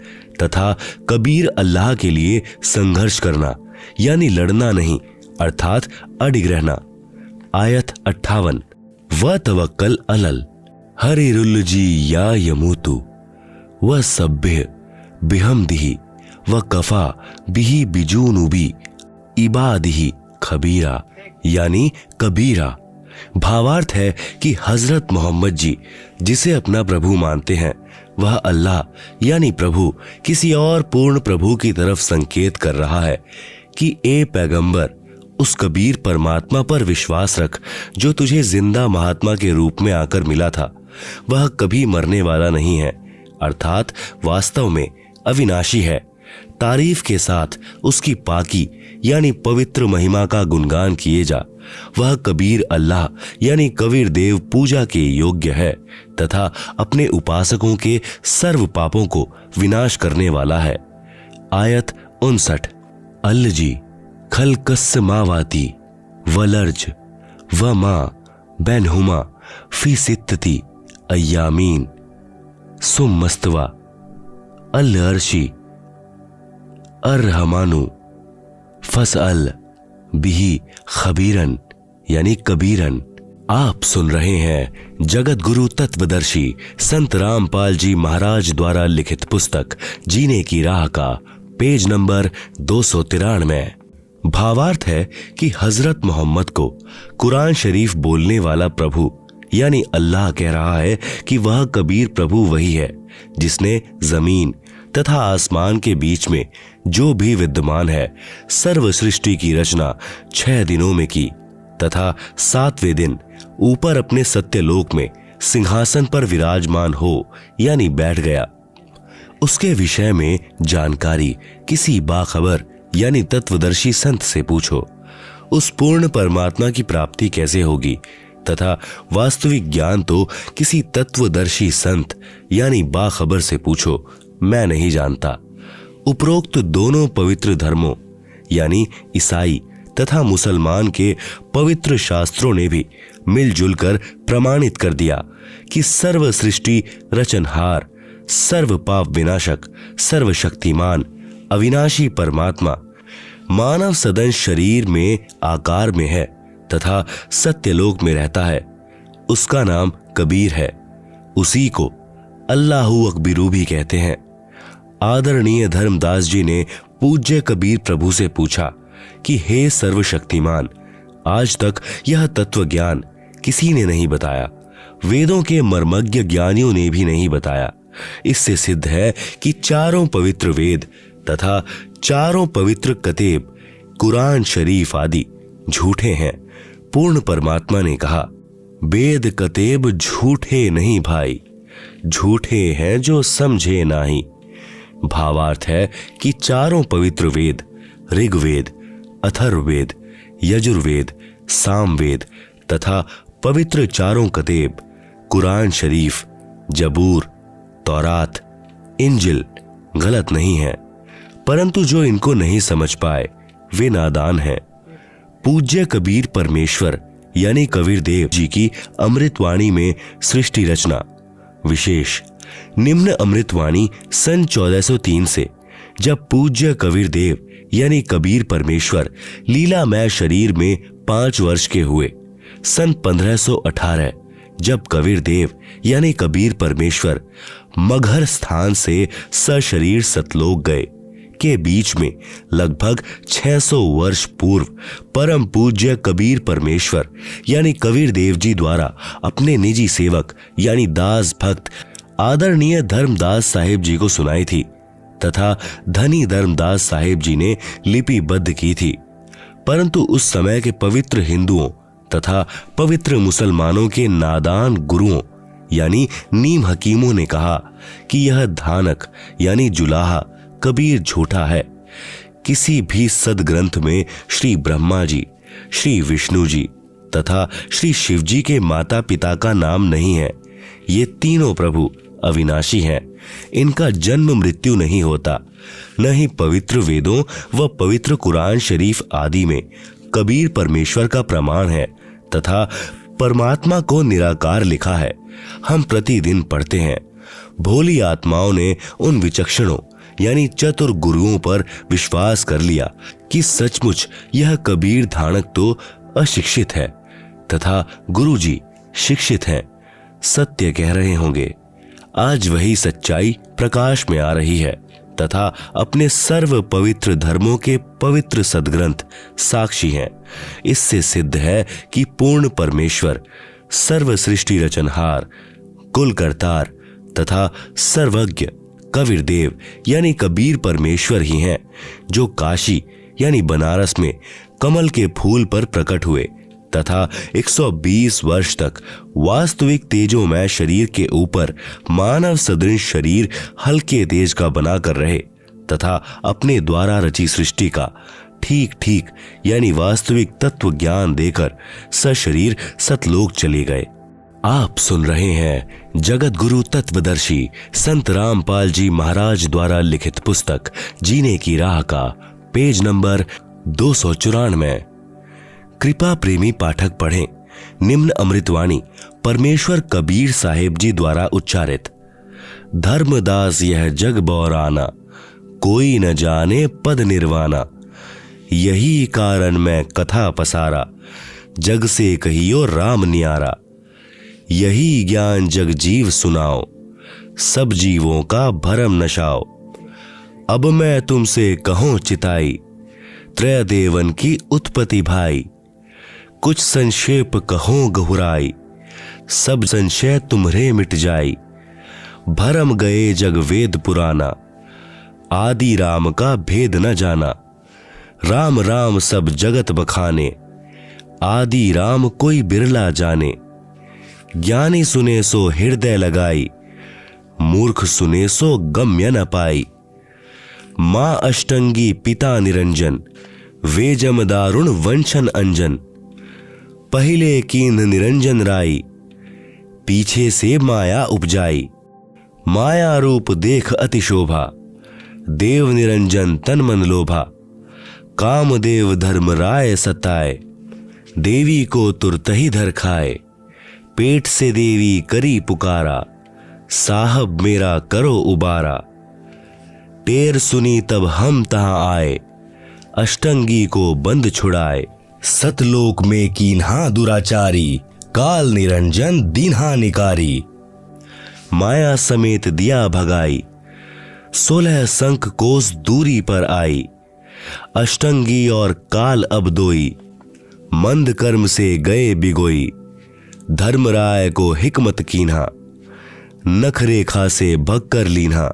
तथा कबीर अल्लाह के लिए संघर्ष करना यानी लड़ना नहीं अर्थात अडिग रहना। आयत 58 व तवक्कल अलल हरिरुल जी या यमूतु व सब्बिह बिहमदिही व कफा बिही बिजूनुबी इबादिही खबीरा यानी कबीरा। भावार्थ है कि हजरत मोहम्मद जी जिसे अपना प्रभु मानते हैं वह अल्लाह यानी प्रभु किसी और पूर्ण प्रभु की तरफ संकेत कर रहा है कि ए पैगंबर, उस कबीर परमात्मा पर विश्वास रख जो तुझे जिंदा महात्मा के रूप में आकर मिला था। वह कभी मरने वाला नहीं है अर्थात वास्तव में अविनाशी है। तारीफ के साथ उसकी पाकी यानी पवित्र महिमा का गुणगान किए जा। वह कबीर अल्लाह यानी कबीर देव पूजा के योग्य है तथा अपने उपासकों के सर्व पापों को विनाश करने वाला है। आयत 59 अल्लजी खलकस मावाती वलर्ज व माँ बैनहुमा फी सित्तती अय्यामीन सुमस्तवा अल अर्शी अर्रहमानु फसअल बिही खबीरन यानी कबीरन। आप सुन रहे हैं जगत गुरु तत्वदर्शी संत रामपाल जी महाराज द्वारा लिखित पुस्तक जीने की राह का पेज नंबर 293। भावार्थ है कि हजरत मोहम्मद को कुरान शरीफ बोलने वाला प्रभु यानी अल्लाह कह रहा है कि वह कबीर प्रभु वही है जिसने जमीन तथा आसमान के बीच में जो भी विद्यमान है सर्व सृष्टि की रचना 6 दिनों में की तथा 7वें दिन ऊपर अपने सत्यलोक में सिंहासन पर विराजमान हो यानी बैठ गया। उसके विषय में जानकारी किसी बाखबर यानी तत्वदर्शी संत से पूछो। उस पूर्ण परमात्मा की प्राप्ति कैसे होगी तथा वास्तविक ज्ञान तो किसी तत्वदर्शी संत यानी बाखबर से पूछो, मैं नहीं जानता। उपरोक्त दोनों पवित्र धर्मों यानी ईसाई तथा मुसलमान के पवित्र शास्त्रों ने भी मिलजुल कर प्रमाणित कर दिया कि सर्व सृष्टि रचनहार, सर्व पाप विनाशक, सर्वशक्तिमान, अविनाशी परमात्मा मानव सदन शरीर में आकार में है तथा सत्यलोक में रहता है। उसका नाम कबीर है। उसी को अल्लाहु अकबिरू भी कहते हैं। आदरणीय धर्मदास जी ने पूज्य कबीर प्रभु से पूछा कि हे सर्वशक्तिमान, आज तक यह तत्व ज्ञान किसी ने नहीं बताया, वेदों के मर्मज्ञ ज्ञानियों ने भी नहीं बताया। इससे सिद्ध है कि चारों पवित्र वेद तथा चारों पवित्र कतेब, कुरान शरीफ आदि झूठे हैं। पूर्ण परमात्मा ने कहा, वेद कतेब झूठे नहीं भाई, झूठे हैं जो समझे नाही। भावार्थ है कि चारों पवित्र वेद ऋग्वेद, अथर्ववेद, यजुर्वेद, सामवेद तथा पवित्र चारों कतेब कुरान शरीफ, जबूर, तौरात, इंजिल गलत नहीं है, परंतु जो इनको नहीं समझ पाए वे नादान हैं। पूज्य कबीर परमेश्वर यानी कबीर देव जी की अमृतवाणी में सृष्टि रचना विशेष निम्न अमृतवाणी सन 1403 से, जब पूज्य कबीर देव यानी कबीर परमेश्वर लीलामय शरीर में 5 वर्ष के हुए, सन 1518 जब कबीर देव यानी कबीर परमेश्वर मगहर स्थान से सशरीर सतलोक गए, के बीच में लगभग 600 वर्ष पूर्व परम पूज्य कबीर परमेश्वर यानी कबीर देव जी द्वारा अपने निजी सेवक यानी दास भक्त आदरणीय धर्मदास साहिब जी को सुनाई थी तथा धनी धर्मदास साहिब जी ने लिपिबद्ध की थी। परंतु उस समय के पवित्र हिंदुओं तथा पवित्र मुसलमानों के नादान गुरुओं यानी नीम हकीमों ने कहा कि यह धानक यानी जुलाहा कबीर झूठा है। किसी भी सदग्रंथ में श्री ब्रह्मा जी, श्री विष्णु जी तथा श्री शिव जी के माता पिता का नाम नहीं है। ये तीनों प्रभु अविनाशी हैं। इनका जन्म मृत्यु नहीं होता। न ही पवित्र वेदों व पवित्र कुरान शरीफ आदि में कबीर परमेश्वर का प्रमाण है तथा परमात्मा को निराकार लिखा है। हम प्रतिदिन पढ़ते हैं। भोली आत्माओं ने उन विचक्षणों यानी चतुर गुरुओं पर विश्वास कर लिया कि सचमुच यह कबीर धानक तो अशिक्षित है तथा गुरुजी शिक्षित हैं। सत्य कह रहे होंगे। आज वही सच्चाई प्रकाश में आ रही है तथा अपने सर्व पवित्र धर्मों के पवित्र सदग्रंथ साक्षी हैं। इससे सिद्ध है कि पूर्ण परमेश्वर सर्व सृष्टि रचनहार, कुल करतार तथा सर्वज्ञ कबीर देव यानी कबीर परमेश्वर ही हैं, जो काशी यानी बनारस में कमल के फूल पर प्रकट हुए तथा 120 वर्ष तक वास्तविक तेजोमय शरीर के ऊपर मानव सदृश शरीर हल्के तेज का बनाकर रहे तथा अपने द्वारा रची सृष्टि का ठीक ठीक यानी वास्तविक तत्व ज्ञान देकर सशरीर सतलोक चले गए। आप सुन रहे हैं जगत गुरु तत्वदर्शी संत रामपाल जी महाराज द्वारा लिखित पुस्तक जीने की राह का पेज नंबर 294। कृपा प्रेमी पाठक पढ़ें निम्न अमृतवाणी परमेश्वर कबीर साहेब जी द्वारा उच्चारित। धर्मदास यह जग बौराना, कोई न जाने पद निर्वाणा। यही कारण मैं कथा पसारा, जग से कहियो राम नियारा। यही ज्ञान जग जीव सुनाओ, सब जीवों का भरम नशाओ। अब मैं तुमसे कहूं चिताई, त्रय देवन की उत्पत्ति भाई। कुछ संक्षेप कहो गहुराई, सब संशय तुम्हरे मिट जाई। भरम गए जग वेद पुराना, आदि राम का भेद न जाना। राम राम सब जगत बखाने, आदि राम कोई बिरला जाने। ज्ञानी सुने सो हृदय लगाई, मूर्ख सुने सो गम्य न पाई। मां अष्टंगी पिता निरंजन, वे जम दारुण वंशन अंजन। पहिले कीन्ह निरंजन राई, पीछे से माया उपजाई। माया रूप देख अति शोभा, देव निरंजन तन मन लोभा। कामदेव धर्म राय सताए, देवी को तुरत ही धर खाए। पेट से देवी करी पुकारा, साहब मेरा करो उबारा। टेर सुनी तब हम तहां आए, अष्टंगी को बंद छुड़ाए। सतलोक में कीन्हा दुराचारी, काल निरंजन दीन्हा निकारी। माया समेत दिया भगाई, 16 संख कोस दूरी पर आई। अष्टंगी और काल अब दोई, मंद कर्म से गए बिगोई। धर्मराय को हिकमत कीन्हा, नख रेखा से भग कर लीन्हा।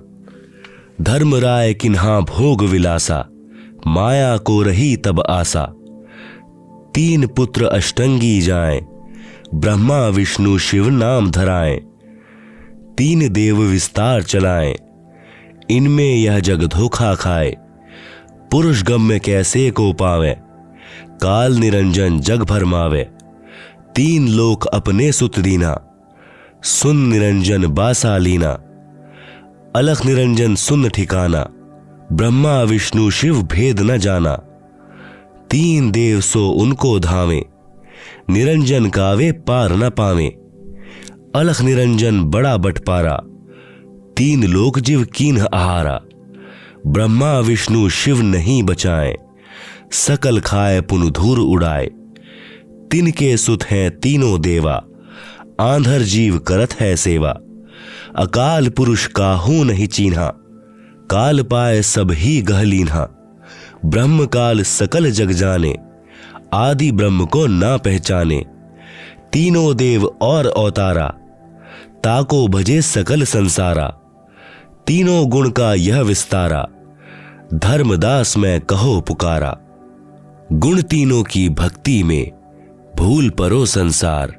धर्मराय किन्हा भोग विलासा, माया को रही तब आसा। 3 पुत्र अष्टंगी जाएं, ब्रह्मा विष्णु शिव नाम धराएं। 3 देव विस्तार चलाएं, इनमें यह जग धोखा खाए। पुरुष गम्य कैसे को पावे, काल निरंजन जग भरमावे। 3 लोक अपने सुत दीना, सुन निरंजन बासा लीना। अलख निरंजन सुन ठिकाना, ब्रह्मा विष्णु शिव भेद न जाना। 3 देव सो उनको धावे, निरंजन का वे पार न पावे। अलख निरंजन बड़ा बटपारा, 3 लोक जीव कीन्ह आहारा। ब्रह्मा विष्णु शिव नहीं बचाए, सकल खाए पुन धूर उड़ाए। तिनके सुत हैं तीनों देवा, आंधर जीव करत है सेवा। अकाल पुरुष काहू नहीं चीन्हा, काल पाए सब ही गह लीन्हा। ब्रह्म काल सकल जग जाने, आदि ब्रह्म को ना पहचाने। तीनों देव और अवतारा, ताको भजे सकल संसारा। तीनों गुण का यह विस्तारा, धर्मदास मैं कहो पुकारा। गुण तीनों की भक्ति में, भूल परो संसार।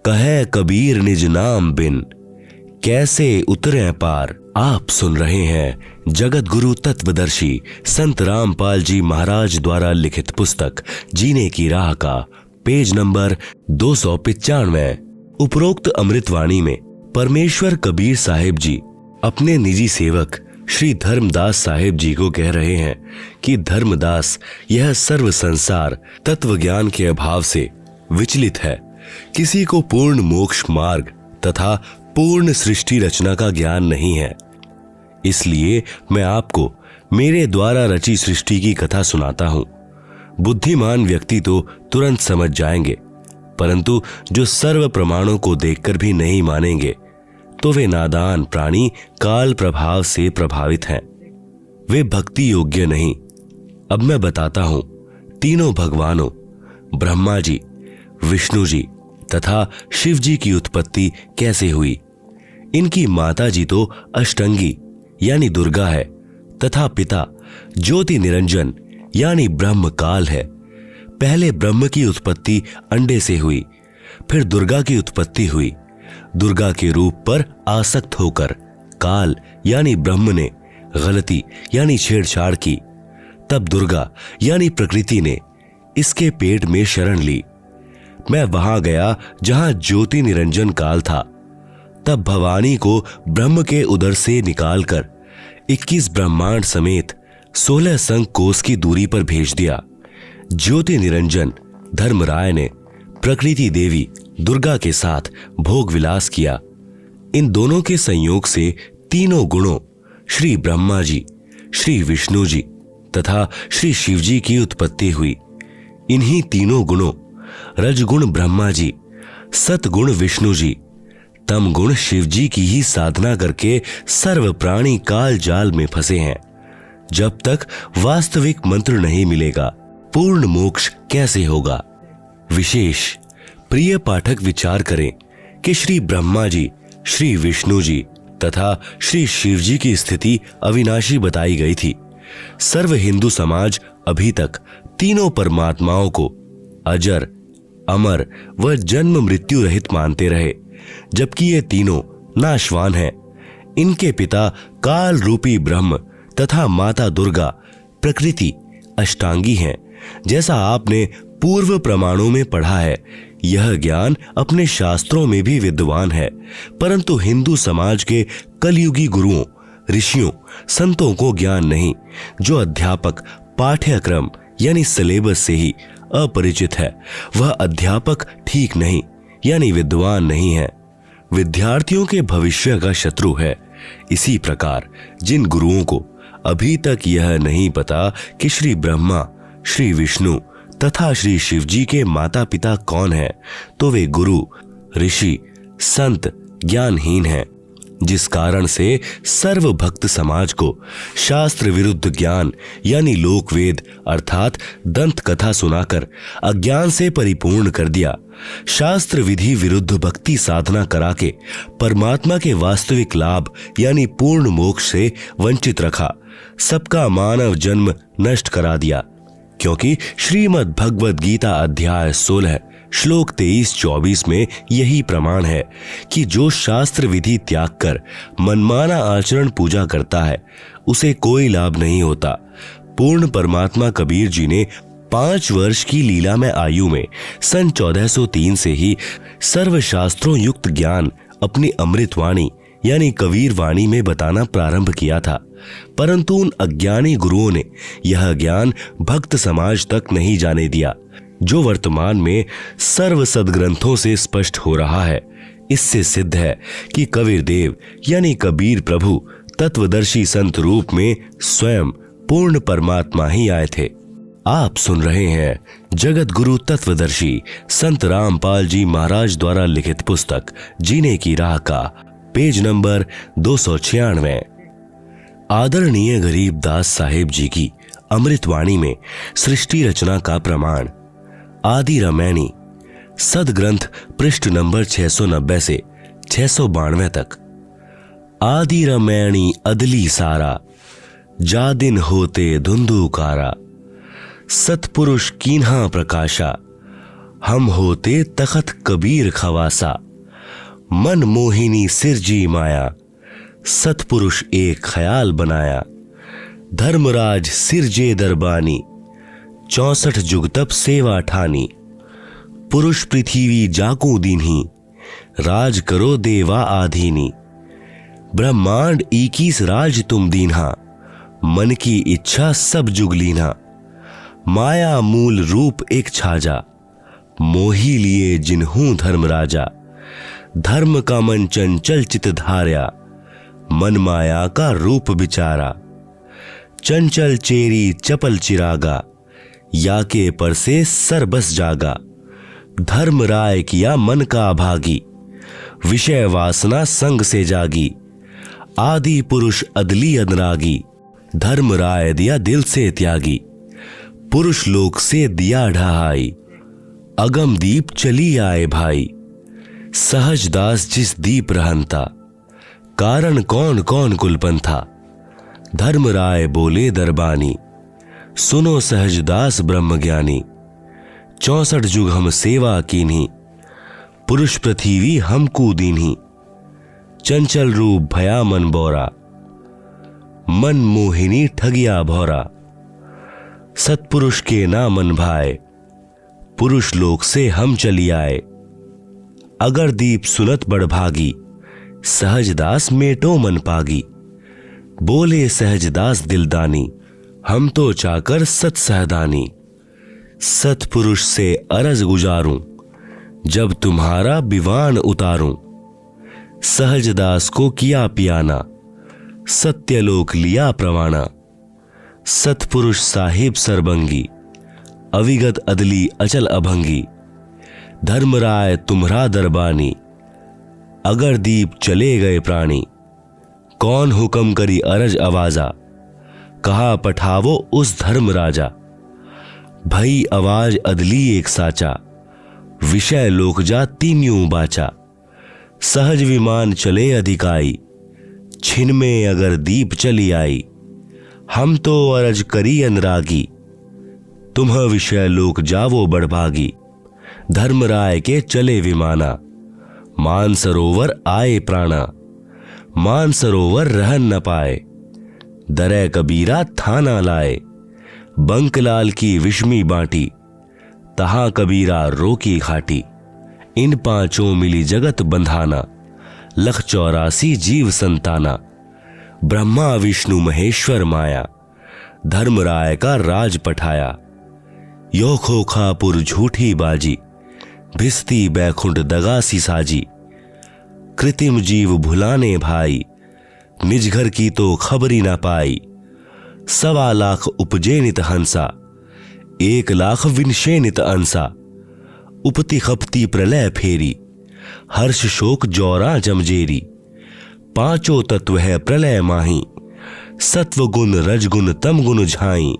कहे कबीर निज नाम बिन, कैसे उतरे पार। आप सुन रहे हैं जगत गुरु तत्वदर्शी संत रामपाल जी महाराज द्वारा लिखित पुस्तक जीने की राह का पेज नंबर 295। उपरोक्त अमृतवाणी में परमेश्वर कबीर साहिब जी अपने निजी सेवक श्री धर्मदास साहिब जी को कह रहे हैं कि धर्मदास, यह सर्व संसार तत्व ज्ञान के अभाव से विचलित है। किसी को पूर्ण मोक्ष मार्ग तथा पूर्ण सृष्टि रचना का ज्ञान नहीं है। इसलिए मैं आपको मेरे द्वारा रची सृष्टि की कथा सुनाता हूं। बुद्धिमान व्यक्ति तो तुरंत समझ जाएंगे, परंतु जो सर्व प्रमाणों को देखकर भी नहीं मानेंगे तो वे नादान प्राणी काल प्रभाव से प्रभावित हैं। वे भक्ति योग्य नहीं। अब मैं बताता हूं तीनों भगवानों ब्रह्मा जी, विष्णु जी तथा शिव जी की उत्पत्ति कैसे हुई। इनकी माता जी तो अष्टंगी यानी दुर्गा है तथा पिता ज्योति निरंजन यानी ब्रह्म काल है। पहले ब्रह्म की उत्पत्ति अंडे से हुई, फिर दुर्गा की उत्पत्ति हुई। दुर्गा के रूप पर आसक्त होकर काल यानी ब्रह्म ने गलती यानी छेड़छाड़ की। तब दुर्गा यानी प्रकृति ने इसके पेट में शरण ली। मैं वहां गया जहां ज्योति निरंजन काल था। तब भवानी को ब्रह्म के उदर से निकालकर 21 ब्रह्मांड समेत 16 संख कोस की दूरी पर भेज दिया। ज्योति निरंजन धर्मराय ने प्रकृति देवी दुर्गा के साथ भोग विलास किया। इन दोनों के संयोग से तीनों गुणों श्री ब्रह्मा जी, श्री विष्णु जी तथा श्री शिव जी की उत्पत्ति हुई। इन्हीं तीनों गुणों रजगुण ब्रह्मा जी, सतगुण विष्णु जी, तम गुण शिव जी की ही साधना करके सर्व प्राणी काल जाल में फंसे हैं। जब तक वास्तविक मंत्र नहीं मिलेगा पूर्ण मोक्ष कैसे होगा। विशेष प्रिय पाठक विचार करें कि श्री ब्रह्मा जी, श्री विष्णु जी तथा श्री शिव जी की स्थिति अविनाशी बताई गई थी। सर्व हिंदू समाज अभी तक तीनों परमात्माओं को अजर, अमर व जन्म मृत्यु रहित मानते रहे, जबकि ये तीनों नाशवान हैं। इनके पिता काल रूपी ब्रह्म तथा माता दुर्गा प्रकृति अष्टांगी हैं। जैसा आपने पूर्व प्रमाणों में पढ़ा है, यह ज्ञान अपने शास्त्रों में भी विद्वान है, परंतु हिंदू समाज के कलयुगी गुरुओं, ऋषियों, संतों को ज्ञान नहीं। जो अध्यापक पाठ्यक्रम यानी सिलेबस से ही अपरिचित है, वह अध्यापक ठीक नहीं यानी विद्वान नहीं है, विद्यार्थियों के भविष्य का शत्रु है। इसी प्रकार जिन गुरुओं को अभी तक यह नहीं पता कि श्री ब्रह्मा, श्री विष्णु तथा श्री शिवजी के माता पिता कौन है, तो वे गुरु, ऋषि, संत ज्ञानहीन हैं, जिस कारण से सर्व भक्त समाज को शास्त्र विरुद्ध ज्ञान यानी लोकवेद अर्थात दंत कथा सुनाकर अज्ञान से परिपूर्ण कर दिया। शास्त्र विधि विरुद्ध भक्ति साधना करा के परमात्मा के वास्तविक लाभ यानी पूर्ण मोक्ष से वंचित रखा। सबका मानव जन्म नष्ट करा दिया, क्योंकि श्रीमद् भगवद गीता अध्याय 16 श्लोक 23-24 में यही प्रमाण है कि जो शास्त्र विधि त्याग कर मनमाना आचरण पूजा करता है, उसे कोई लाभ नहीं होता। पूर्ण परमात्मा कबीर जी ने 5 वर्ष की लीला में आयु में सन 1403 से ही सर्व शास्त्रों युक्त ज्ञान अपनी अमृतवाणी यानी कबीर वाणी में बताना प्रारंभ किया था, परंतु उन अज्ञानी गुरुओं ने यह ज्ञान भक्त समाज तक नहीं जाने दिया, जो वर्तमान में सर्व सदग्रंथों से स्पष्ट हो रहा है। इससे सिद्ध है कि कबीर देव यानी कबीर प्रभु तत्वदर्शी संत रूप में स्वयं पूर्ण परमात्मा ही आए थे। आप सुन रहे हैं जगत गुरु तत्वदर्शी संत रामपाल जी महाराज द्वारा लिखित पुस्तक जीने की राह का पेज नंबर 296। आदरणीय गरीबदास साहेब जी की अमृतवाणी में सृष्टि रचना का प्रमाण आदि रामायणी सदग्रंथ पृष्ठ नंबर 690 से 692 तक। आदि रामायणी अदली सारा, जा दिन होते धुंधुकारा, सतपुरुष कीन्हा प्रकाशा, हम होते तखत कबीर खवासा, मन मोहिनी सिरजी माया, सतपुरुष एक ख्याल बनाया, धर्मराज सिरजे दरबानी, 64 जुग तप सेवा ठानी, पुरुष पृथ्वी जाकू दीन्ही, राज करो देवा आधीनी, ब्रह्मांड 21 राज तुम दीन्हा, मन की इच्छा सब जुग लीन्हा, माया मूल रूप एक छाजा, मोही लिए जिन्हूं धर्म राजा, धर्म का मन चंचल चित धार्या, मन माया का रूप बिचारा, चंचल चेरी चपल चिरागा, या के पर से सर बस जागा, धर्म राय किया मन का भागी, विषय वासना संग से जागी, आदि पुरुष अदली अनरागी, धर्म राय दिया दिल से त्यागी, पुरुष लोक से दिया ढहाई, अगम दीप चली आए भाई, सहज दास जिस दीप रहंता, कारण कौन कौन कुलपंथा, धर्म राय बोले दरबानी, सुनो सहजदास ब्रह्म ज्ञानी, 64 जुग हम सेवा कीन्ही, पुरुष पृथ्वी हमकू दीन्ही, चंचल रूप भया मन बोरा, मन मोहिनी ठगिया भौरा, सतपुरुष के ना मन भाए, पुरुष लोक से हम चली आए, अगर दीप सुनत बड़भागी, सहजदास मेटो मन पागी, बोले सहजदास दिलदानी, हम तो चाकर सत सहदानी, सतपुरुष से अरज गुजारूं, जब तुम्हारा बिवान उतारूं, सहजदास को किया पियाना, सत्यलोक लिया प्रवाना, सतपुरुष साहिब सरबंगी, अविगत अदली अचल अभंगी, धर्मराय तुम्हरा दरबानी, अगर दीप चले गए प्राणी, कौन हुक्म करी अरज आवाजा, कहा पठावो उस धर्म राजा, भई आवाज अदली एक साचा, विषय लोक जा तीन्यों बाचा, सहज विमान चले अधिकाई, छिन में अगर दीप चली आई, हम तो अरज करी अनुरागी, तुम्ह विषय लोक जावो बड़भागी, धर्मराय के चले विमाना, मानसरोवर आए प्राणा, मानसरोवर रहन न पाए, दरै कबीरा थाना लाए, बंकलाल की विषमी बाटी, तहां कबीरा रोकी घाटी, इन पांचों मिली जगत बंधाना, लख 84 जीव संताना, ब्रह्मा विष्णु महेश्वर माया, धर्मराय का राज पठाया, यो खोखापुर झूठी बाजी, भिस्ती बैकुंठ दगासी साजी, कृत्रिम जीव भुलाने भाई, निज घर की तो खबरी ना पाई, 1.25 लाख उपजे नित हंसा, 1 लाख विनशे नित अंसा, उपति खपती प्रलय फेरी, हर्ष शोक जौरा जमजेरी, पांचों तत्व है प्रलय माही, सत्व गुण रजगुण तम गुण झाई,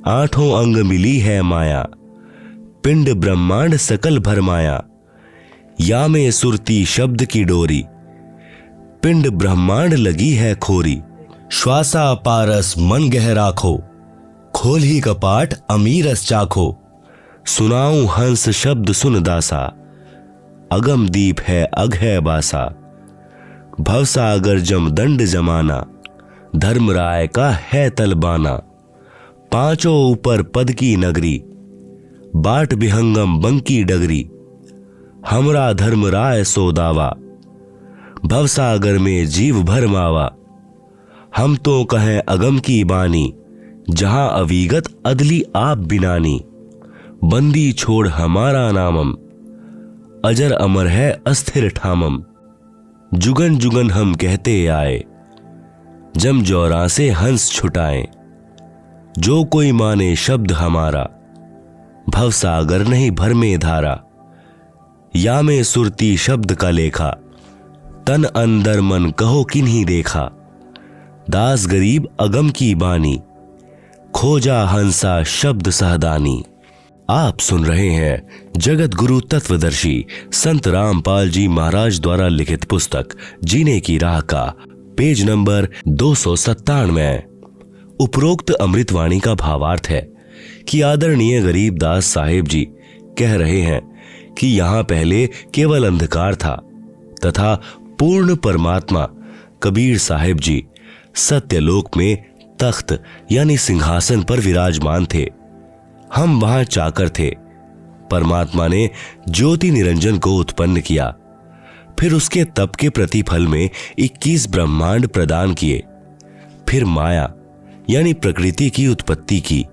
8 अंग मिली है माया, पिंड ब्रह्मांड सकल भरमाया, या में सुरती शब्द की डोरी, पिंड ब्रह्मांड लगी है खोरी, श्वासा पारस मन गह राखो, खोल ही कपाट अमीरस चाखो, सुनाऊं हंस शब्द सुन दासा, अगम दीप है अघ है बासा, भवसागर जम दंड जमाना, धर्मराय का है तलबाना, पांचों ऊपर पद की नगरी, बाट विहंगम बंकी डगरी, हमरा धर्मराय सो दावा, भवसागर में जीव भरमावा, हम तो कहें अगम की बानी, जहां अविगत अदली आप बिनानी, बंदी छोड़ हमारा नामम, अजर अमर है अस्थिर ठामम, जुगन जुगन हम कहते आए, जम जौरा से हंस छुटाए, जो कोई माने शब्द हमारा, भवसागर नहीं भर में धारा, या में सुरती शब्द का लेखा, तन अंदर मन कहो किन्हीं देखा, दास गरीब अगम की बानी, खोजा हंसा शब्द सहदानी। आप सुन रहे हैं जगत गुरु तत्वदर्शी संत रामपाल जी महाराज द्वारा लिखित पुस्तक जीने की राह का पेज नंबर 297। उपरोक्त अमृतवाणी का भावार्थ है कि आदरणीय गरीबदास साहेब जी कह रहे हैं कि यहाँ पहले केवल अंधकार था तथा पूर्ण परमात्मा कबीर साहेब जी सत्यलोक में तख्त यानी सिंहासन पर विराजमान थे। हम वहां चाकर थे। परमात्मा ने ज्योति निरंजन को उत्पन्न किया, फिर उसके तप के प्रतिफल में 21 ब्रह्मांड प्रदान किए, फिर माया यानी प्रकृति की उत्पत्ति की।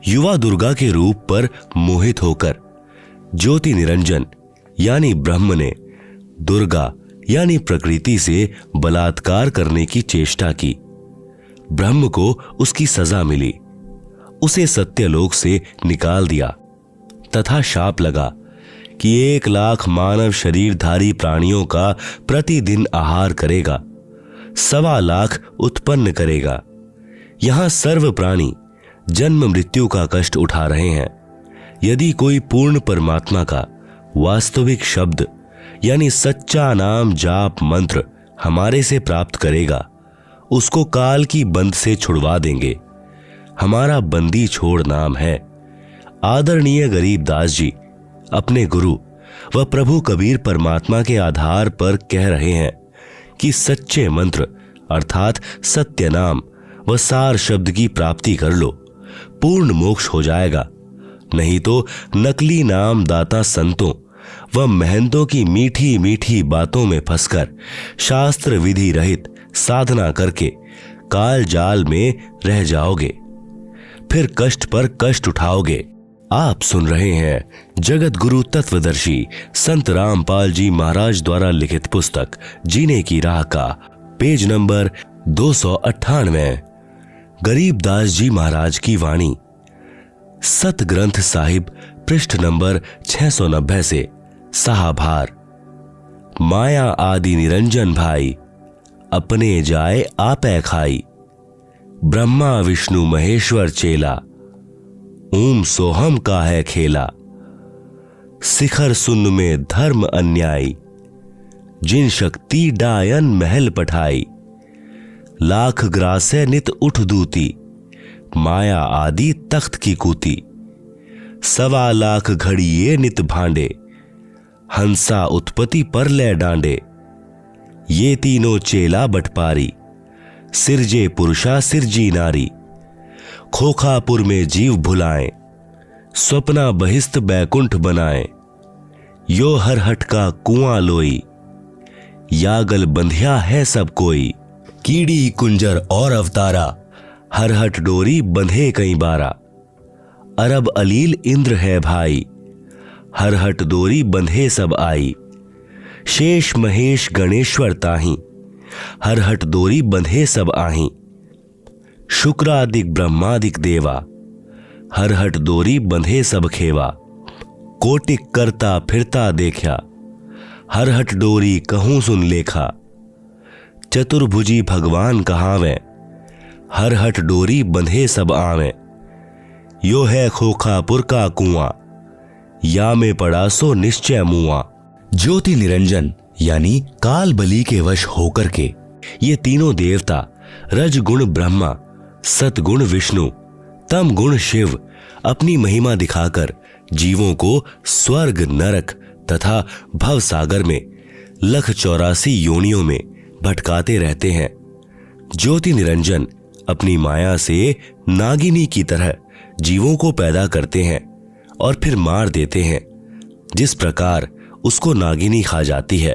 युवा दुर्गा के रूप पर मोहित होकर ज्योति निरंजन यानी ब्रह्म ने दुर्गा यानी प्रकृति से बलात्कार करने की चेष्टा की। ब्रह्म को उसकी सजा मिली, उसे सत्यलोक से निकाल दिया तथा शाप लगा कि 1 लाख मानव शरीरधारी प्राणियों का प्रतिदिन आहार करेगा, 1.25 लाख उत्पन्न करेगा। यहां सर्व प्राणी जन्म मृत्यु का कष्ट उठा रहे हैं। यदि कोई पूर्ण परमात्मा का वास्तविक शब्द यानी सच्चा नाम जाप मंत्र हमारे से प्राप्त करेगा, उसको काल की बंद से छुड़वा देंगे। हमारा बंदी छोड़ नाम है। आदरणीय गरीबदास जी अपने गुरु व प्रभु कबीर परमात्मा के आधार पर कह रहे हैं कि सच्चे मंत्र अर्थात सत्य नाम व सार शब्द की प्राप्ति कर लो, पूर्ण मोक्ष हो जाएगा। नहीं तो नकली नाम दाता संतों व महंतों की मीठी मीठी बातों में फंसकर शास्त्र विधि रहित साधना करके काल जाल में रह जाओगे, फिर कष्ट पर कष्ट उठाओगे। आप सुन रहे हैं जगत गुरु तत्वदर्शी संत रामपाल जी महाराज द्वारा लिखित पुस्तक जीने की राह का पेज नंबर 298। गरीबदास जी महाराज की वाणी, सत ग्रंथ साहिब पृष्ठ नंबर 690 से साहभार। माया आदि निरंजन भाई, अपने जाए आपे खाई, ब्रह्मा विष्णु महेश्वर चेला, ओम सोहम का है खेला। शिखर सुन में धर्म अन्यायी, जिन शक्ति डायन महल पठाई। लाख ग्रासे नित उठ दूती, माया आदि तख्त की कूती। सवा लाख घड़िए नित भांडे, हंसा उत्पत्ति पर ले डांडे। ये तीनों चेला बटपारी, सिरजे पुरुषा सिरजी नारी। खोखापुर में जीव भुलाएं, स्वप्ना बहिस्त बैकुंठ बनाए। यो हर हट का कुआं लोई, यागल बंधिया है सब कोई। कीड़ी कुंजर और अवतारा, हर हट डोरी बंधे कई बारा। अरब अलील इंद्र है भाई, हर हट डोरी बंधे सब आई। शेष महेश गणेश्वर ताही, हर हट डोरी बंधे सब आही। शुक्रादिक ब्रह्मादिक देवा, हर हट डोरी बंधे सब खेवा। कोटिक करता फिरता देखा, हर हट डोरी कहूं सुन लेखा। चतुर्भुजी भगवान कहावें, हर हट डोरी बंधे सब आवें। यो है खोखापुर का कुआं, या में पड़ा सो निश्चय मुआ। ज्योति निरंजन यानी काल बली के वश होकर के ये तीनों देवता रजगुण ब्रह्मा, सतगुण विष्णु, तम गुण शिव अपनी महिमा दिखाकर जीवों को स्वर्ग नरक तथा भव सागर में लख 84 योनियों में भटकाते रहते हैं। ज्योति निरंजन अपनी माया से नागिनी की तरह जीवों को पैदा करते हैं और फिर मार देते हैं। जिस प्रकार उसको नागिनी खा जाती है,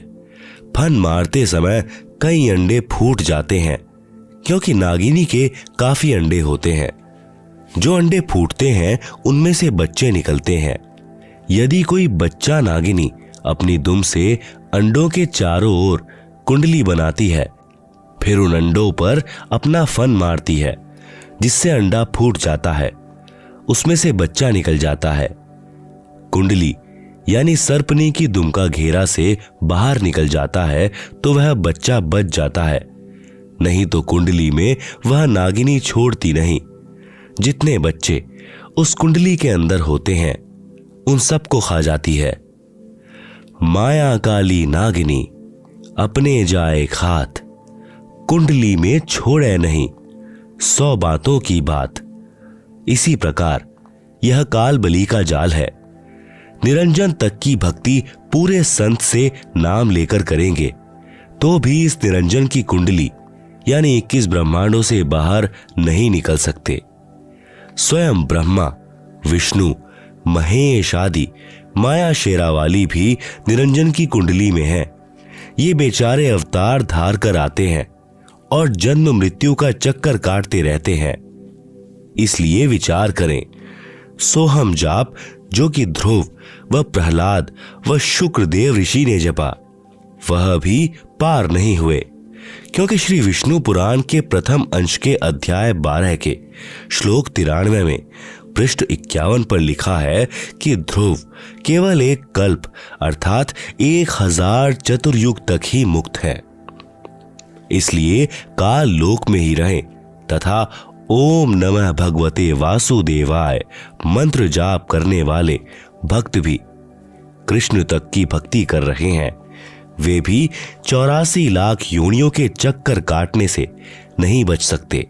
फन मारते समय कई अंडे फूट जाते हैं, क्योंकि नागिनी के काफी अंडे होते हैं। जो अंडे फूटते हैं उनमें से बच्चे निकलते हैं। यदि कोई बच्चा नागिनी अपनी दुम से अंडों के चारों ओर कुंडली बनाती है, फिर उन अंडों पर अपना फन मारती है, जिससे अंडा फूट जाता है, उसमें से बच्चा निकल जाता है। कुंडली यानी सर्पनी की दुम का घेरा से बाहर निकल जाता है तो वह बच्चा बच जाता है, नहीं तो कुंडली में वह नागिनी छोड़ती नहीं। जितने बच्चे उस कुंडली के अंदर होते हैं उन सबको खा जाती है। माया काली नागिनी अपने जाए खात, कुंडली में छोड़े नहीं 100 बातों की बात। इसी प्रकार यह काल बली का जाल है। निरंजन तक की भक्ति पूरे संत से नाम लेकर करेंगे तो भी इस निरंजन की कुंडली यानी 21 ब्रह्मांडों से बाहर नहीं निकल सकते। स्वयं ब्रह्मा, विष्णु, महेश आदि माया शेरावाली भी निरंजन की कुंडली में है। ये बेचारे अवतार धार कर आते हैं और जन्म मृत्यु का चक्कर काटते रहते हैं। इसलिए विचार करें, सोहम जाप जो कि ध्रुव व प्रहलाद व शुक्रदेव ऋषि ने जपा, वह भी पार नहीं हुए, क्योंकि श्री विष्णु पुराण के प्रथम अंश के अध्याय 12 के श्लोक 93 में पृष्ठ 51 पर लिखा है कि ध्रुव केवल एक कल्प अर्थात 1000 चतुर्युग तक ही मुक्त है। इसलिए काल लोक में ही रहें तथा ओम नमः भगवते वासुदेवाय मंत्र जाप करने वाले भक्त भी कृष्ण तक की भक्ति कर रहे हैं। वे भी 84 लाख योनियों के चक्कर काटने से नहीं बच सकते।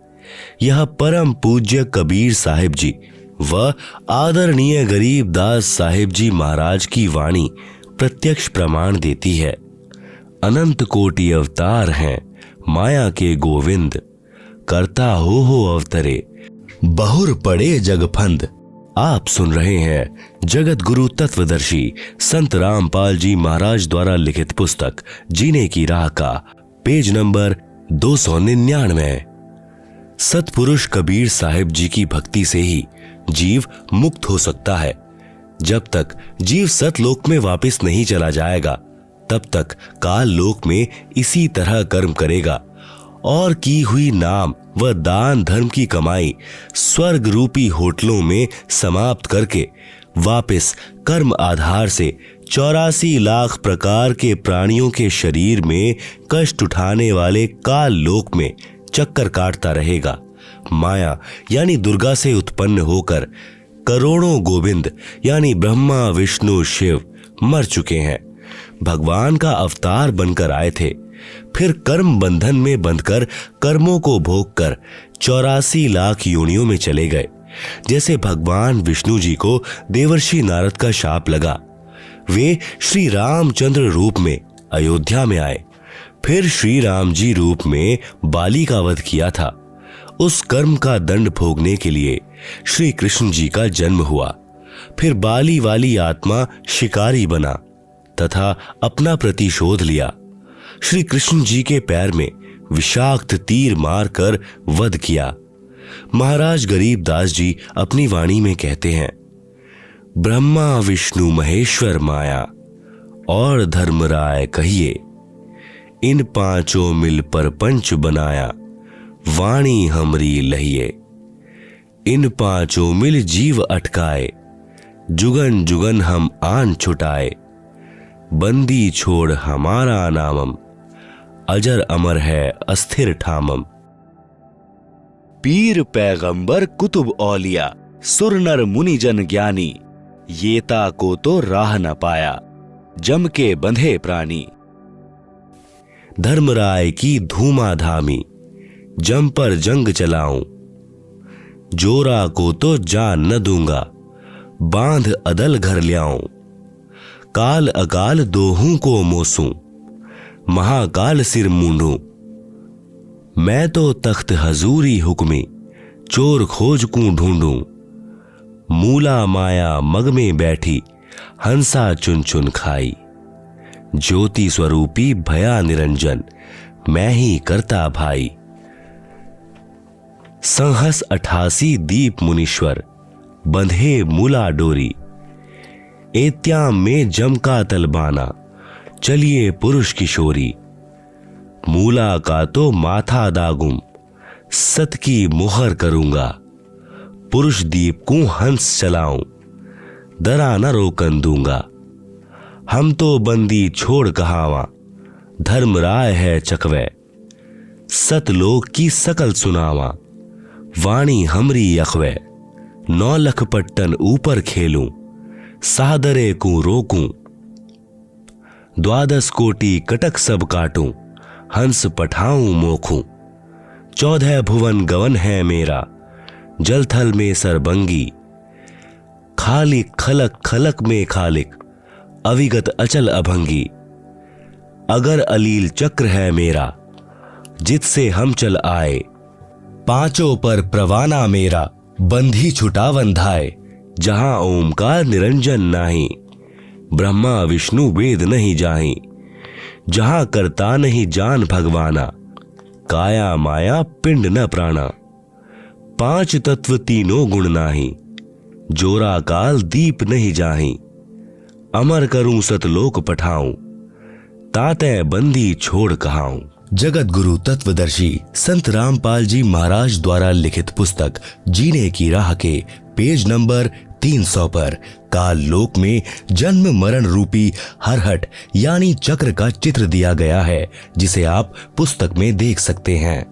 यह परम पूज्य कबीर साहिब जी व आदरणीय गरीबदास साहिब जी महाराज की वाणी प्रत्यक्ष प्रमाण देती है। अनंत कोटि अवतार हैं माया के गोविंद, करता हो अवतरे बहुर पड़े जगफंद। आप सुन रहे हैं जगत गुरु तत्वदर्शी संत रामपाल जी महाराज द्वारा लिखित पुस्तक जीने की राह का पेज नंबर 299। सतपुरुष कबीर साहिब जी की भक्ति से ही जीव मुक्त हो सकता है। जब तक जीव सतलोक में वापस नहीं चला जाएगा तब तक काल लोक में इसी तरह कर्म करेगा और की हुई नाम व दान धर्म की कमाई स्वर्ग रूपी होटलों में समाप्त करके वापस कर्म आधार से 84 लाख प्रकार के प्राणियों के शरीर में कष्ट उठाने वाले काल लोक में चक्कर काटता रहेगा। माया यानी दुर्गा से उत्पन्न होकर करोड़ों गोविंद यानी ब्रह्मा विष्णु शिव मर चुके हैं। भगवान का अवतार बनकर आए थे, फिर कर्म बंधन में बंधकर कर्मों को भोग कर 84 लाख योनियों में चले गए। जैसे भगवान विष्णु जी को देवर्षि नारद का शाप लगा। वे श्री रामचंद्र रूप में अयोध्या में आए, फिर श्री राम जी रूप में बाली का वध किया था। उस कर्म का दंड भोगने के लिए श्री कृष्ण जी का जन्म हुआ। फिर बाली वाली आत्मा शिकारी बना तथा अपना प्रतिशोध लिया। श्री कृष्ण जी के पैर में विषाक्त तीर मारकर वध किया। महाराज गरीबदास जी अपनी वाणी में कहते हैं, ब्रह्मा विष्णु महेश्वर माया और धर्मराय कहिए, इन पांचों मिल पर पंच बनाया, वाणी हमरी लहिए। इन पांचों मिल जीव अटकाए, जुगन जुगन हम आन छुटाए। बंदी छोड़ हमारा नामम, अजर अमर है अस्थिर ठामम। पीर पैगंबर कुतुब औलिया, सुर नर मुनि जन ज्ञानी, येता को तो राह न पाया, जम के बंधे प्राणी। धर्मराय की धूमाधामी, जम पर जंग चलाऊं, जोरा को तो जान न दूंगा, बांध अदल घर ल्याऊं। काल अकाल दोहूं को मोसूं, महाकाल सिर मूंढूं। मैं तो तख्त हजूरी हुक्मी, चोर खोज कूं ढूंढूं। मूला माया मग में बैठी, हंसा चुन चुन खाई। ज्योति स्वरूपी भया निरंजन, मैं ही करता भाई। संहस 88 दीप मुनीश्वर, बंधे मूला डोरी। एत्याम में जम का तलबाना, चलिए पुरुष किशोरी। मूला का तो माथा दागुम, सत की मुहर करूंगा। पुरुष दीप को हंस चलाऊं, दरा न रोकन दूंगा। हम तो बंदी छोड़ कहावा, धर्मराय है चकवे। सतलोक की सकल सुनावा, वाणी हमरी अखवे। 9 लख पट्टन ऊपर खेलूं, सादरे को रोकूं। 12 कोटि कटक सब काटूं, हंस पठाऊं मोखूं। 14 भुवन गवन है मेरा, जल थल में सरबंगी। खालिक खलक खलक में खालिक, अविगत अचल अभंगी। अगर अलील चक्र है मेरा, जित से हम चल आए। पांचों पर प्रवाना मेरा, बंधी छुटा बंधाए। जहां ओमकार निरंजन नाही, ब्रह्मा विष्णु वेद नहीं जाही। जहां करता नहीं जान भगवाना, काया माया पिंड न प्राणा। 5 तत्व तीनों गुण नाही, जोरा काल दीप नहीं जाही। अमर करूं सतलोक पठाऊं, ताते बंदी छोड़ कहाऊं। जगत गुरु तत्वदर्शी संत रामपाल जी महाराज द्वारा लिखित पुस्तक जीने की राह के पेज नंबर 300 पर काल लोक में जन्म मरण रूपी हरहट यानी चक्र का चित्र दिया गया है, जिसे आप पुस्तक में देख सकते हैं।